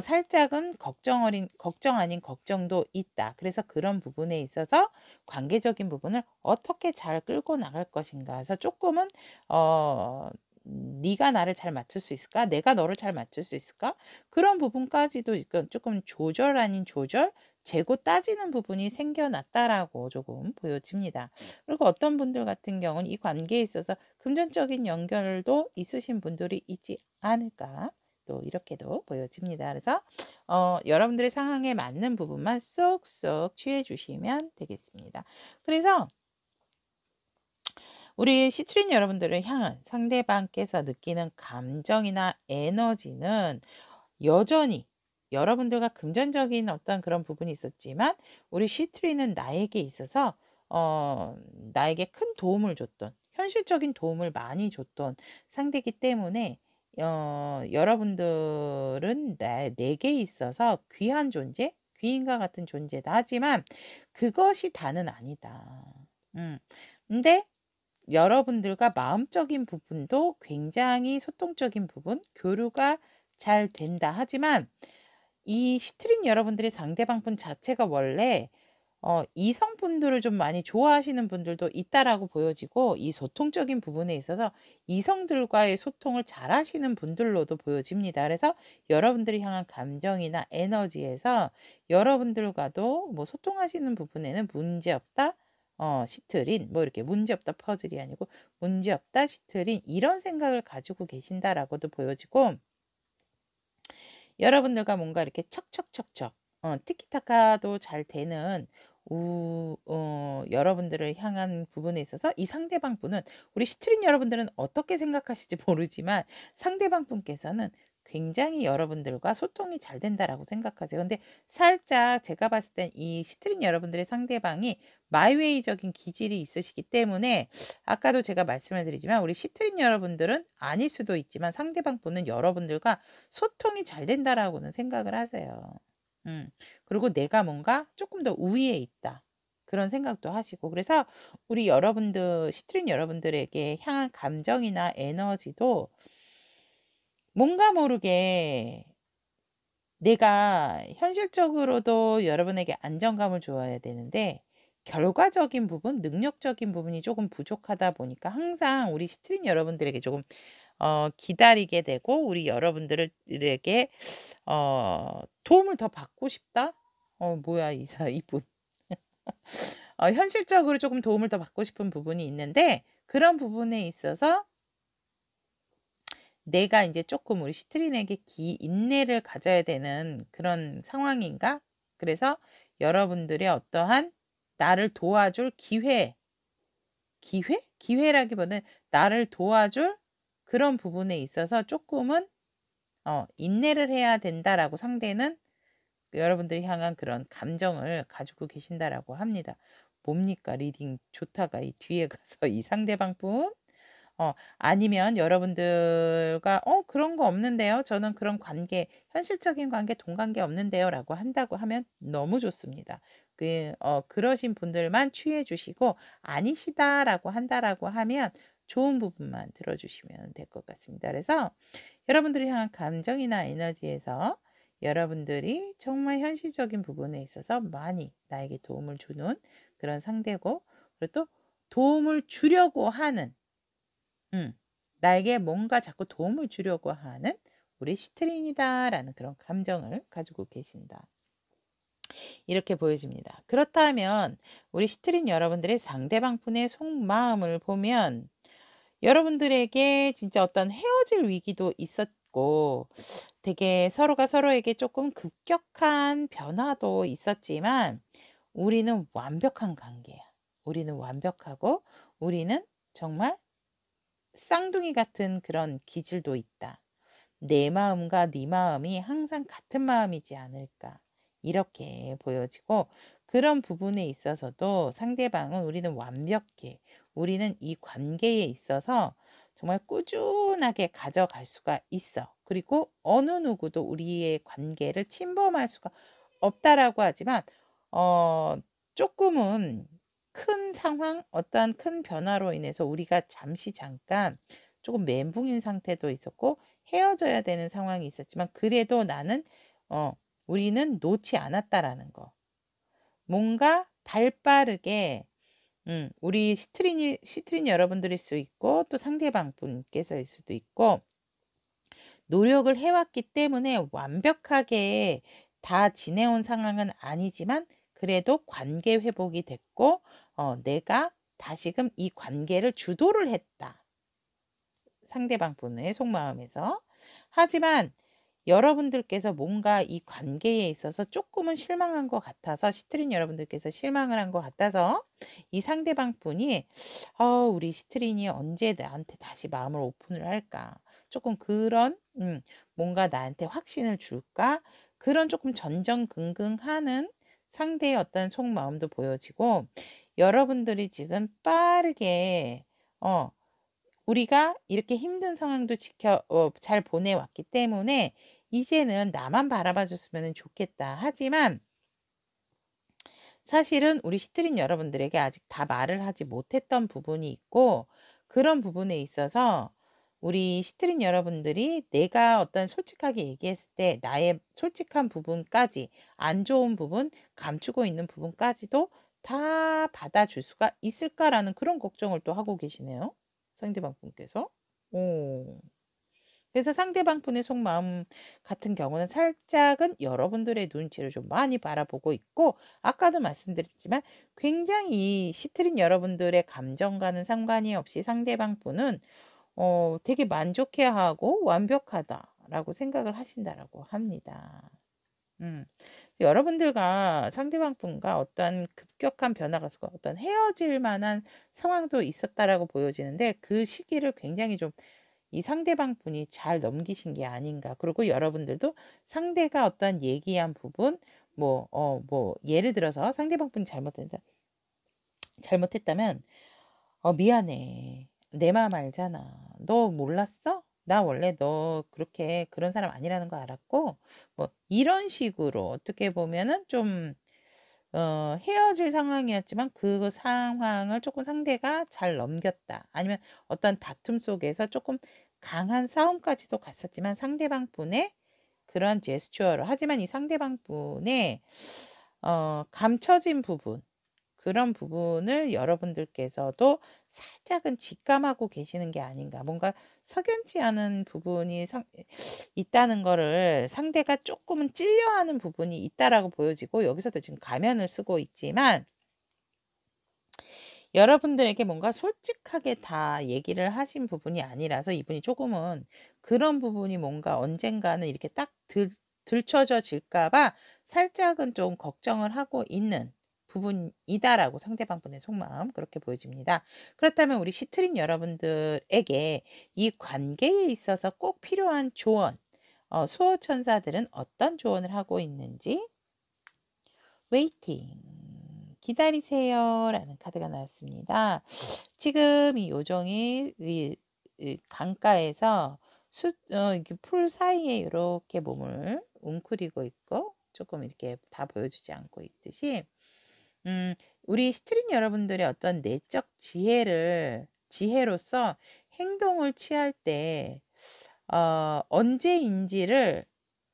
살짝은 걱정 아닌 걱정도 있다. 그래서 그런 부분에 있어서 관계적인 부분을 어떻게 잘 끌고 나갈 것인가 해서 조금은 어 '네가 나를 잘 맞출 수 있을까? 내가 너를 잘 맞출 수 있을까?' 그런 부분까지도 이건 쪼끔 조절 아닌 조절, 재고 따지는 부분이 생겨났다라고 조금 보여집니다. 그리고 어떤 분들 같은 경우는 이 관계에 있어서 금전적인 연결도 있으신 분들이 있지 않을까 또 이렇게도 보여집니다. 그래서 여러분들의 상황에 맞는 부분만 쏙쏙 취해 주시면 되겠습니다. 그래서 우리 시트린 여러분들을 향한 상대방께서 느끼는 감정이나 에너지는 여전히 여러분들과 금전적인 어떤 그런 부분이 있었지만 우리 시트리는 나에게 있어서 나에게 큰 도움을 줬던 현실적인 도움을 많이 줬던 상대이기 때문에 여러분들은 내게 있어서 귀한 존재, 귀인과 같은 존재다. 하지만 그것이 다는 아니다. 음. 근데 여러분들과 마음적인 부분도 굉장히 소통적인 부분, 교류가 잘 된다. 하지만 이 시트린 여러분들의 상대방 분 자체가 원래 이성분들을 좀 많이 좋아하시는 분들도 있다라고 보여지고 이 소통적인 부분에 있어서 이성들과의 소통을 잘하시는 분들로도 보여집니다. 그래서 여러분들이 향한 감정이나 에너지에서 여러분들과도 뭐 소통하시는 부분에는 문제없다. 시트린 뭐 이렇게 문제없다 퍼즐이 아니고 문제없다 시트린 이런 생각을 가지고 계신다라고도 보여지고 여러분들과 뭔가 이렇게 척척척척 티키타카도 잘 되는 여러분들을 향한 부분에 있어서 이 상대방 분은 우리 시트린 여러분들은 어떻게 생각하실지 모르지만 상대방 분께서는 굉장히 여러분들과 소통이 잘 된다라고 생각하세요. 근데 살짝 제가 봤을 땐 이 시트린 여러분들의 상대방이 마이웨이적인 기질이 있으시기 때문에 아까도 제가 말씀을 드리지만 우리 시트린 여러분들은 아닐 수도 있지만 상대방 분은 여러분들과 소통이 잘 된다라고는 생각을 하세요. 음. 그리고 내가 뭔가 조금 더 우위에 있다. 그런 생각도 하시고 그래서 우리 여러분들 시트린 여러분들에게 향한 감정이나 에너지도 뭔가 모르게 내가 현실적으로도 여러분에게 안정감을 줘야 되는데 결과적인 부분, 능력적인 부분이 조금 부족하다 보니까 항상 우리 시트린 여러분들에게 조금 기다리게 되고 우리 여러분들을 에게 도움을 더 받고 싶다? 뭐야 이분. 현실적으로 조금 도움을 더 받고 싶은 부분이 있는데 그런 부분에 있어서 내가 인제 쪼끔 우리 시트린에게 인내를 가져야 되는 그런 상황인가? 그래서 여러분들의 어떠한 나를 도와줄 기회, 기회? 기회라기보다는 나를 도와줄 그런 부분에 있어서 쪼끔은 '인내를 해야 된다.'라고 상대는 여러분들이 향한 그런 감정을 가지고 계신다라고 합니다. 뭡니까 리딩 좋다가 이 뒤에 가서 이 상대방 분 아니면 여러분들과 그런 거 없는데요. 저는 그런 관계 현실적인 관계 동관계 없는데요."라고 한다고 하면 너무 좋습니다. 그러신 분들만 취해 주시고 "아니시다."라고 한다라고 하면 좋은 부분만 들어 주시면 될 것 같습니다. 그래서 여러분들이 향한 감정이나 에너지에서 여러분들이 정말 현실적인 부분에 있어서 많이 나에게 도움을 주는 그런 상대고 그리고 또 도움을 주려고 하는 음. 나에게 뭔가 자꾸 도움을 주려고 하는 우리 시트린이다라는 그런 감정을 가지고 계신다. 이렇게 보여집니다. 그렇다면 우리 시트린 여러분들의 상대방 분의 속마음을 보면 여러분들에게 진짜 어떤 헤어질 위기도 있었고 되게 서로가 서로에게 조금 급격한 변화도 있었지만 우리는 완벽한 관계야. 우리는 완벽하고 우리는 정말 쌍둥이 같은 그런 기질도 있다. 내 마음과 네 마음이 항상 같은 마음이지 않을까. 이렇게 보여지고 그런 부분에 있어서도 상대방은 우리는 완벽해. 우리는 이 관계에 있어서 정말 꾸준하게 가져갈 수가 있어. 그리고 어느 누구도 우리의 관계를 침범할 수가 없다라고 하지만 어 쪼끔은 큰 상황 어떠한 큰 변화로 인해서 우리가 잠시 잠깐 조금 멘붕인 상태도 있었고 헤어져야 되는 상황이 있었지만 그래도 나는 어 우리는 놓지 않았다라는 거. 뭔가 발빠르게 우리 시트린 여러분들일 수 있고 또 상대방 분께서일 수도 있고 노력을 해 왔기 때문에 완벽하게 다 지내온 상황은 아니지만 그래도 관계 회복이 됐고 내가 다시금 이 관계를 주도를 했다. 상대방 분의 속마음에서. 하지만 여러분들께서 뭔가 이 관계에 있어서 쪼끔은 실망한 것 같아서 시트린 여러분들께서 실망을 한 것 같아서 이 상대방 분이 '우리 시트린이 언제 나한테 다시 마음을 오픈을 할까? 쪼끔 그런 뭔가 나한테 확신을 줄까?' 그런 쪼끔 전전긍긍하는 상대의 어떤 속마음도 보여지고 여러분들이 지금 빠르게 어 우리가 이렇게 힘든 상황도 잘 보내왔기 때문에 이제는 나만 바라봐 줬으면 좋겠다. 하지만 사실은 우리 시트린 여러분들에게 아직 다 말을 하지 못했던 부분이 있고 그런 부분에 있어서 우리 시트린 여러분들이 내가 어떤 솔직하게 얘기했을 때 나의 솔직한 부분까지 안 좋은 부분, 감추고 있는 부분까지도 다 받아줄 수가 있을까라는 그런 걱정을 또 하고 계시네요. 상대방 분께서. 오. 그래서 상대방 분의 속마음 같은 경우는 살짝은 여러분들의 눈치를 좀 많이 바라보고 있고 아까도 말씀드렸지만 굉장히 시트린 여러분들의 감정과는 상관이 없이 상대방 분은 되게 만족해하고 완벽하다라고 생각을 하신다라고 합니다. 음. 여러분들과 상대방 분과 어떤 급격한 변화가 있었고 어떤 헤어질 만한 상황도 있었다라고 보여지는데 그 시기를 굉장히 좀 이 상대방 분이 잘 넘기신 게 아닌가. 그리고 여러분들도 상대가 어떤 얘기한 부분 뭐 예를 들어서 상대방 분이 잘못했다면 미안해. 내 마음 알잖아. 너 몰랐어? 나 원래 너 그렇게 그런 사람 아니라는 거 알았고." 뭐 이런 식으로 어떻게 보면은 좀 헤어질 상황이었지만 그 상황을 조금 상대가 잘 넘겼다. 아니면 어떤 다툼 속에서 조금 강한 싸움까지도 갔었지만 상대방 분의 그런 제스처로 하지만 이 상대방 분의 감춰진 부분 그런 부분을 여러분들께서도 살짝은 직감하고 계시는 게 아닌가. 뭔가 석연치 않은 부분이 있다는 거를 상대가 쪼끔은 찔려하는 부분이 있다라고 보여지고 여기서도 지금 가면을 쓰고 있지만 여러분들에게 뭔가 솔직하게 다 얘기를 하신 부분이 아니라서 이분이 조금은 그런 부분이 뭔가 언젠가는 이렇게 딱 들춰져 질까 봐 살짝은 좀 걱정을 하고 있는 부분이다라고 상대방 분의 속마음 그렇게 보여집니다. 그렇다면 우리 시트린 여러분들에게 이 관계에 있어서 꼭 필요한 조언, 수호천사들은 어떤 조언을 하고 있는지 웨이팅 기다리세요라는 카드가 나왔습니다. 지금 이 요정이 이 강가에서 이렇게 풀 사이에 이렇게 몸을 웅크리고 있고 조금 이렇게 다 보여주지 않고 있듯이 음 우리 스트린 여러분들의 어떤 내적 지혜로서 행동을 취할 때 언제인지를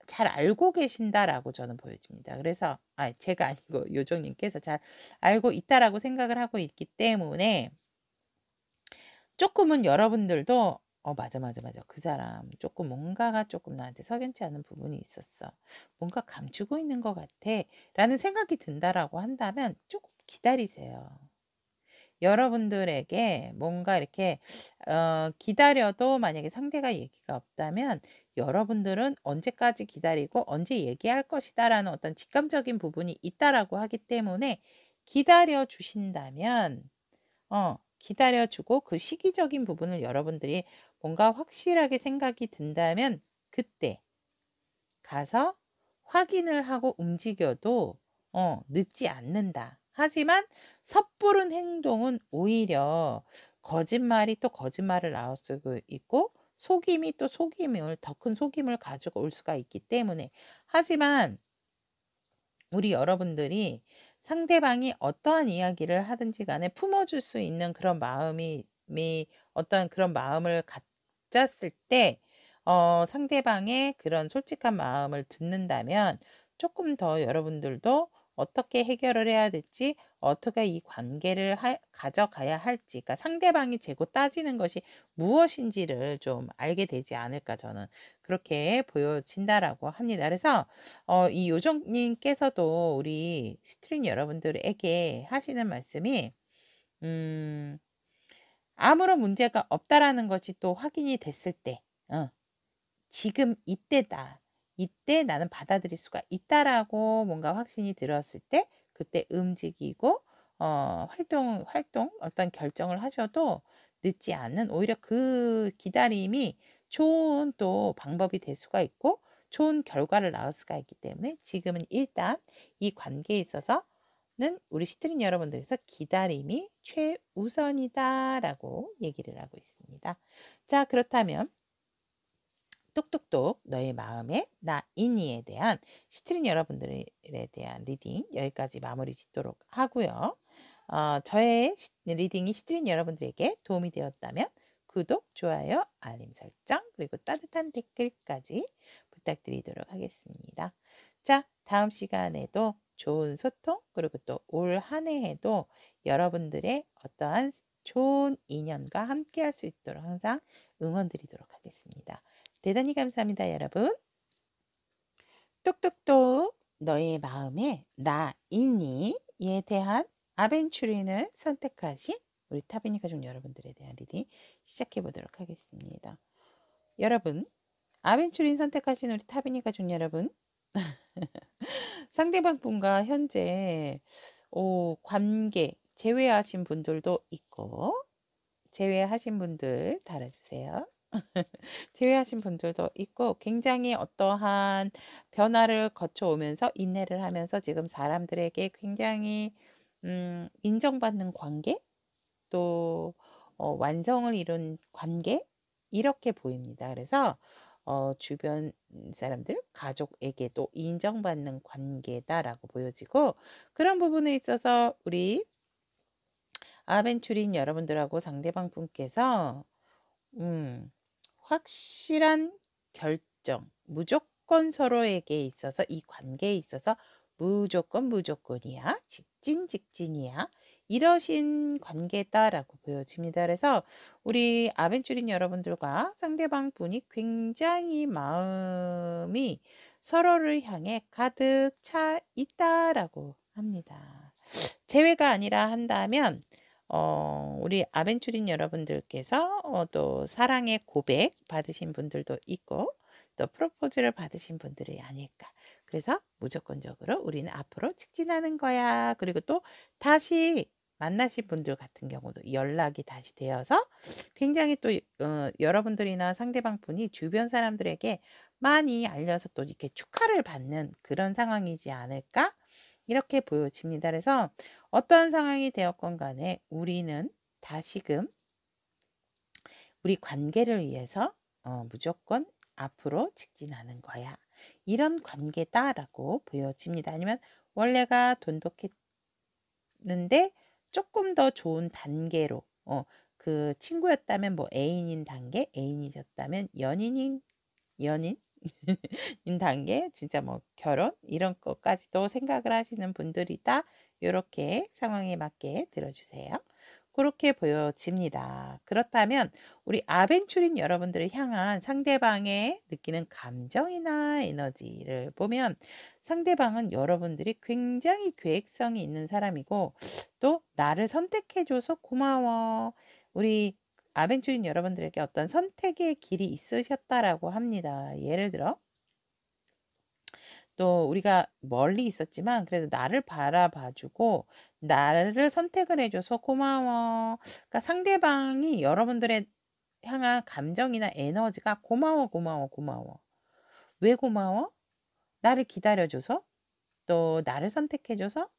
잘 알고 계신다라고 저는 보여집니다. 그래서 제가 아니고 요정님께서 잘 알고 있다라고 생각을 하고 있기 때문에 쪼끔은 여러분들도 맞아, 맞아, 맞아. 그 사람 조금 뭔가가 조금 나한테 석연치 않은 부분이 있었어. 뭔가 감추고 있는 것 같아.'라는 생각이 든다라고 한다면 조금 기다리세요. 여러분들에게 뭔가 이렇게 기다려도 만약에 상대가 얘기가 없다면 여러분들은 '언제까지 기다리고 언제 얘기할 것이다.'라는 어떤 직감적인 부분이 있다라고 하기 때문에 기다려 주신다면 기다려 주고 그 시기적인 부분을 여러분들이 뭔가 확실하게 생각이 든다면 그때 가서 확인을 하고 움직여도 늦지 않는다. 하지만 섣부른 행동은 오히려 거짓말이 또 거짓말을 낳을 수도 있고 속임이 또 속임을 더 큰 속임을 가지고 올 수가 있기 때문에 하지만 우리 여러분들이 상대방이 어떠한 이야기를 하든지 간에 품어줄 수 있는 그런 마음이 어떤 그런 마음을 가졌을 때 상대방의 그런 솔직한 마음을 듣는다면 조금 더 여러분들도 어떻게 해결을 해야 될지 어떻게 이 관계를 가져가야 할지 그러니까 상대방이 재고 따지는 것이 무엇인지를 좀 알게 되지 않을까 저는 그렇게 보여진다라고 합니다. 그래서 이 요정님께서도 우리 스트린 여러분들에게 하시는 말씀이 음 아무런 문제가 없다라는 것이 또 확인이 됐을 때 지금 이때다. 이때 나는 받아들일 수가 있다라고 뭔가 확신이 들었을 때 그때 움직이고 활동 어떤 결정을 하셔도 늦지 않는 오히려 그 기다림이 좋은 또 방법이 될 수가 있고 좋은 결과를 낳을 수가 있기 때문에 지금은 일단 이 관계에 있어서는 우리 시트린 여러분들께서 기다림이 최우선이다라고 얘기를 하고 있습니다. 자, 그렇다면 똑똑똑 너의 마음에 나이니에 대한 시트린 여러분들에 대한 리딩 여기까지 마무리 짓도록 하고요. 저의 리딩이 시트린 여러분들에게 도움이 되었다면 구독, 좋아요, 알림 설정 그리고 따뜻한 댓글까지 부탁드리도록 하겠습니다. 자, 다음 시간에도 좋은 소통 그리고 또 올 한 해에도 여러분들의 어떠한 좋은 인연과 함께 할 수 있도록 항상 응원드리도록 하겠습니다. 대단히 감사합니다, 여러분. 똑똑똑 너의 마음에 나이니에 대한 아벤추린을 선택하신 우리 타비니 가족 여러분들에 대한 리딩 시작해 보도록 하겠습니다. 여러분, 아벤추린 선택하신 우리 타비니 가족 여러분, 상대방 분과 현재 관계 제외하신 분들도 있고 제외하신 분들 달아주세요. 제외하신 분들도 있고 굉장히 어떠한 변화를 거쳐오면서 인내를 하면서 지금 사람들에게 굉장히 인정받는 관계 또 완성을 이룬 관계 이렇게 보입니다. 그래서 주변 사람들, 가족에게도 인정받는 관계다라고 보여지고 그런 부분에 있어서 우리 아벤추린 여러분들하고 상대방 분께서 음, 확실한 결정, 무조건 서로에게 있어서 이 관계에 있어서 무조건 무조건이야, 직진 직진이야, 이러신 관계다라고 보여집니다. 그래서 우리 아벤추린 여러분들과 상대방 분이 굉장히 마음이 서로를 향해 가득 차 있다라고 합니다. 제외가 아니라 한다면 우리 아벤추린 여러분들께서 또 사랑의 고백 받으신 분들도 있고 또 프로포즈를 받으신 분들이 아닐까. 그래서 무조건적으로 우리는 앞으로 직진하는 거야. 그리고 또 다시 만나신 분들 같은 경우도 연락이 다시 되어서 굉장히 또 여러분들이나 상대방 분이 주변 사람들에게 많이 알려서 또 이렇게 축하를 받는 그런 상황이지 않을까? 이렇게 보여집니다. 그래서 어떠한 상황이 되었건 간에 우리는 다시금 우리 관계를 위해서 무조건 앞으로 직진하는 거야. 이런 관계다라고 보여집니다. 아니면 원래가 돈독했는데 조금 더 좋은 단계로 그 친구였다면 뭐 애인인 단계, 애인이셨다면 연인 인 단계 진짜 뭐 결혼 이런 것까지도 생각을 하시는 분들이다. 요렇게 상황에 맞게 들어주세요. 그렇게 보여집니다. 그렇다면 우리 아벤추린 여러분들을 향한 상대방의 느끼는 감정이나 에너지를 보면 상대방은 여러분들이 굉장히 계획성이 있는 사람이고 또 나를 선택해 줘서 고마워. 우리 아벤추린 여러분들에게 어떤 선택의 길이 있으셨다라고 합니다. 예를 들어 또 우리가 멀리 있었지만 그래도 나를 바라봐 주고 나를 선택을 해 줘서 고마워. 그러니까 상대방이 여러분들의 향한 감정이나 에너지가 고마워, 고마워, 고마워. 왜 고마워? 나를 기다려 줘서, 또 나를 선택해 줘서,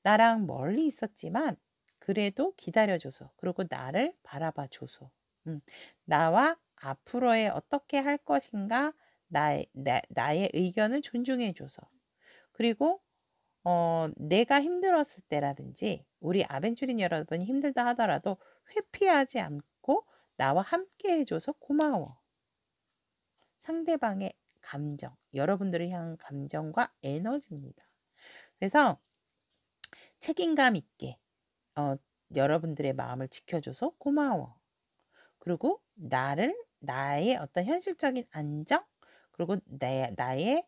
나랑 멀리 있었지만 그래도 기다려 줘서, 그리고 나를 바라봐 줘서, 나와 앞으로의 어떻게 할 것인가 나의 의견을 존중해 줘서, 그리고 내가 힘들었을 때라든지 우리 아벤추린 여러분이 힘들다 하더라도 회피하지 않고 나와 함께 해 줘서 고마워. 상대방의 감정, 여러분들을 향한 감정과 에너지입니다. 그래서 책임감 있게 어 여러분들의 마음을 지켜줘서 고마워. 그리고 나의 어떤 현실적인 안정, 그리고 나의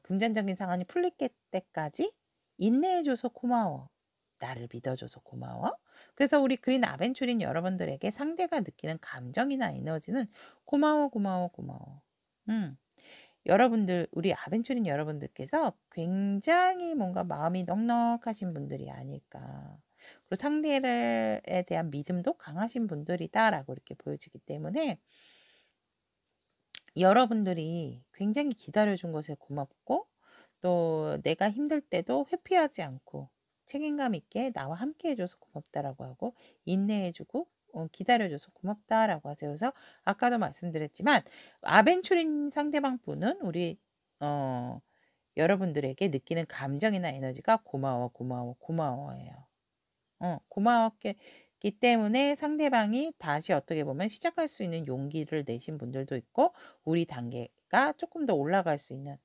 금전적인 상황이 풀릴 때까지 인내해 줘서 고마워. 나를 믿어 줘서 고마워. 그래서 우리 그린 아벤추린 여러분들에게 상대가 느끼는 감정이나 에너지는 고마워, 고마워, 고마워. 음. 여러분들 우리 아벤추린 여러분들께서 굉장히 뭔가 마음이 넉넉하신 분들이 아닐까. 그리고 상대에 대한 믿음도 강하신 분들이다라고 이렇게 보여지기 때문에 여러분들이 굉장히 기다려 준 것에 고맙고 또 내가 힘들 때도 회피하지 않고 책임감 있게 나와 함께 해 줘서 고맙다라고 하고 인내해 주고 기다려 줘서 고맙다라고 하세요. 그래서 아까도 말씀드렸지만 아벤추린 상대방 분은 우리 어 여러분들에게 느끼는 감정이나 에너지가 고마워, 고마워, 고마워예요. 고마웠기 때문에 상대방이 다시 어떻게 보면 시작할 수 있는 용기를 내신 분들도 있고 우리 단계가 조금 더 올라갈 수 있는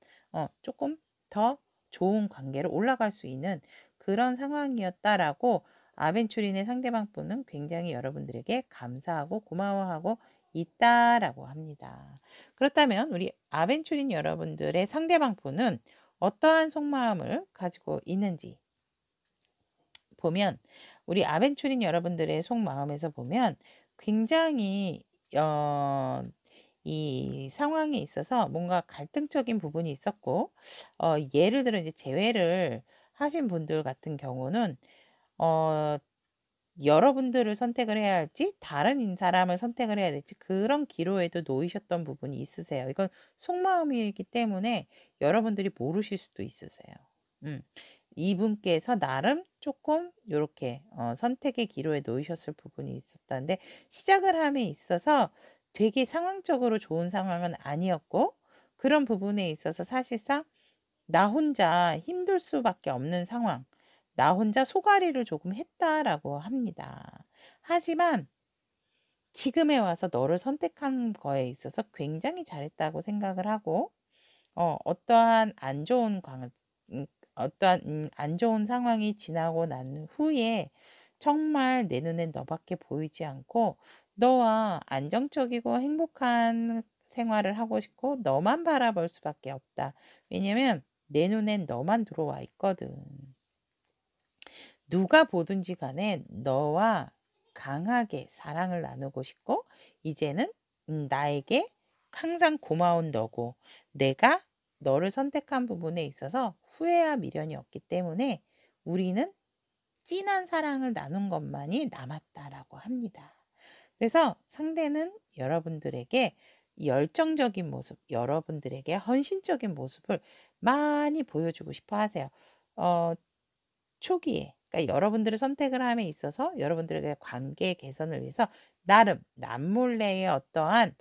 조금 더 좋은 관계로 올라갈 수 있는 그런 상황이었다라고 아벤추린의 상대방 분은 굉장히 여러분들에게 감사하고 고마워하고 있다라고 합니다. 그렇다면 우리 아벤추린 여러분들의 상대방 분은 어떠한 속마음을 가지고 있는지 보면 우리 아벤추린 여러분들의 속마음에서 보면 굉장히 어 이 상황에 있어서 뭔가 갈등적인 부분이 있었고 예를 들어 이제 재회를 하신 분들 같은 경우는 어 여러분들을 선택을 해야 할지 다른 사람을 선택을 해야 될지 그런 기로에도 놓이셨던 부분이 있으세요. 이건 속마음이기 때문에 여러분들이 모르실 수도 있으세요. 음. 이분께서 나름 조금 요렇게 선택의 기로에 놓이셨을 부분이 있었다는데 시작을 함에 있어서 되게 상황적으로 좋은 상황은 아니었고 그런 부분에 있어서 사실상 나 혼자 힘들 수밖에 없는 상황, 나 혼자 소가리를 조금 했다라고 합니다. 하지만 지금에 와서 너를 선택한 거에 있어서 굉장히 잘했다고 생각을 하고 어떠한 안 좋은 어떠한 안 좋은 상황이 지나고 난 후에 정말 내 눈엔 너밖에 보이지 않고 너와 안정적이고 행복한 생활을 하고 싶고 너만 바라볼 수밖에 없다. 왜냐면 내 눈엔 너만 들어와 있거든. 누가 보든지 간에 너와 강하게 사랑을 나누고 싶고 이제는 나에게 항상 고마운 너고 내가 너를 선택한 부분에 있어서 후회와 미련이 없기 때문에 우리는 진한 사랑을 나눈 것만이 남았다라고 합니다. 그래서 상대는 여러분들에게 열정적인 모습, 여러분들에게 헌신적인 모습을 많이 보여주고 싶어 하세요. 어, 초기에 그러니까 여러분들을 선택을 함에 있어서 여러분들에게 관계 개선을 위해서 나름 남몰래의 어떠한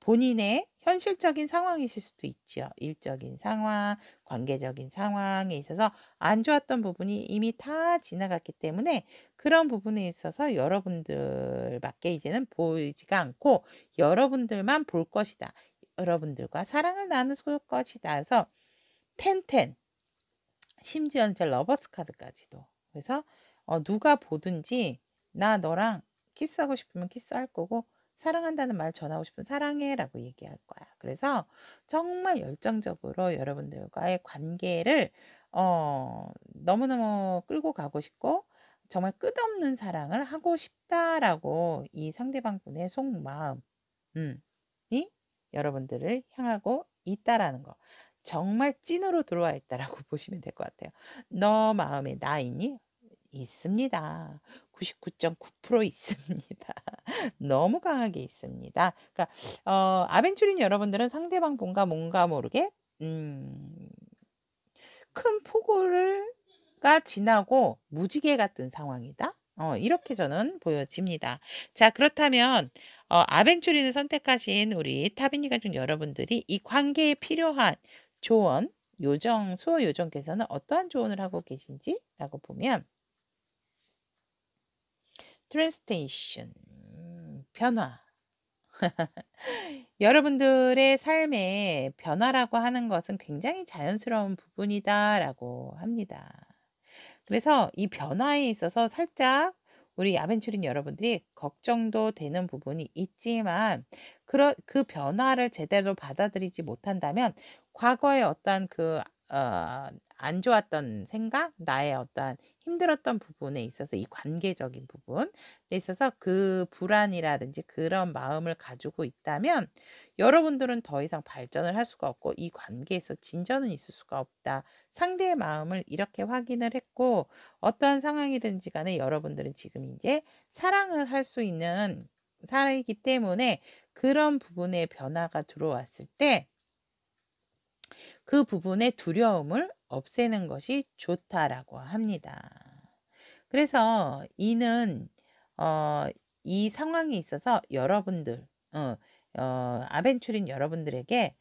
본인의 현실적인 상황이실 수도 있죠. 일적인 상황, 관계적인 상황에 있어서 안 좋았던 부분이 이미 다 지나갔기 때문에 그런 부분에 있어서 여러분들밖에 이제는 보이지가 않고 여러분들만 볼 것이다. 여러분들과 사랑을 나눌 것이다. 그래서 텐텐 심지어 이제 러버스 카드까지도. 그래서 누가 보든지 나 너랑 키스하고 싶으면 키스할 거고 사랑한다는 말 전하고 싶으면 사랑해 라고 얘기할 거야. 그래서 정말 열정적으로 여러분들과의 관계를 너무너무 끌고 가고 싶고 정말 끝없는 사랑을 하고 싶다라고 이 상대방 분의 속마음 이 여러분들을 향하고 있다라는 거. 정말 찐으로 들어와 있다라고 보시면 될 것 같아요. 너 마음에 나 있니? 있습니다. 99.9% 있습니다. 너무 강하게 있습니다. 그러니까 아벤추린 여러분들은 상대방 분과 뭔가 모르게 큰 폭우가 지나고 무지개 같은 상황이다. 이렇게 저는 보여집니다. 자, 그렇다면 아벤추린을 선택하신 우리 타비니 가족 여러분들이 이 관계에 필요한 조언, 요정, 수호 요정께서는 어떠한 조언을 하고 계신지라고 보면 트랜스테이션, 변화. 여러분들의 삶의 변화라고 하는 것은 굉장히 자연스러운 부분이다라고 합니다. 그래서 이 변화에 있어서 살짝 우리 아벤추린 여러분들이 걱정도 되는 부분이 있지만 그 변화를 제대로 받아들이지 못한다면 과거의 어떤 안 좋았던 생각, 나의 어떤 힘들었던 부분에 있어서 이 관계적인 부분에 있어서 그 불안이라든지 그런 마음을 가지고 있다면 여러분들은 더 이상 발전을 할 수가 없고 이 관계에서 진전은 있을 수가 없다. 상대의 마음을 이렇게 확인을 했고 어떠한 상황이든지 간에 여러분들은 지금 이제 사랑을 할 수 있는 사람이기 때문에 그런 부분에 변화가 들어왔을 때 그 부분의 두려움을 없애는 것이 좋다라고 합니다. 그래서 이는 이 상황에 있어서 여러분들 아벤추린 여러분들에게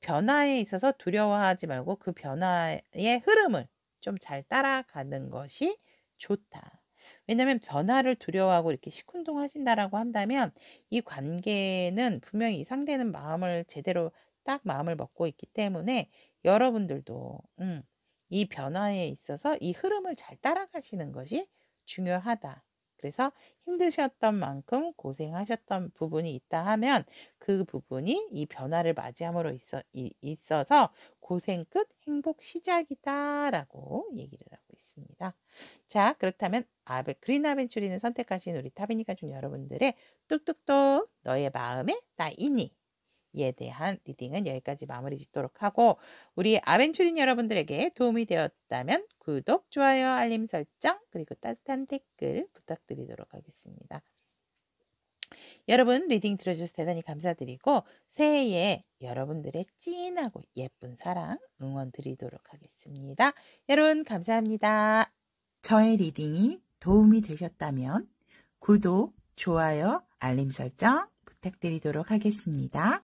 변화에 있어서 두려워하지 말고 그 변화의 흐름을 좀 잘 따라가는 것이 좋다. 왜냐하면 변화를 두려워하고 이렇게 시큰둥하신다라고 한다면 이 관계는 분명히 상대는 마음을 제대로 딱 마음을 먹고 있기 때문에 여러분들도 이 변화에 있어서 이 흐름을 잘 따라가시는 것이 중요하다. 그래서 힘드셨던 만큼 고생하셨던 부분이 있다 하면 그 부분이 이 변화를 맞이함으로 있어서 고생 끝 행복 시작이다라고 얘기를 하고 있습니다. 자, 그렇다면 그린 아벤추리는 선택하신 우리 타비니 가족 여러분들의 뚝뚝뚝 너의 마음에 나 있니? 이에 대한 리딩은 여기까지 마무리 짓도록 하고 우리 아벤추린 여러분들에게 도움이 되었다면 구독, 좋아요, 알림 설정 그리고 따뜻한 댓글 부탁드리도록 하겠습니다. 여러분 리딩 들어주셔서 대단히 감사드리고 새해에 여러분들의 찐하고 예쁜 사랑 응원 드리도록 하겠습니다. 여러분 감사합니다. 저의 리딩이 도움이 되셨다면 구독, 좋아요, 알림 설정 부탁드리도록 하겠습니다.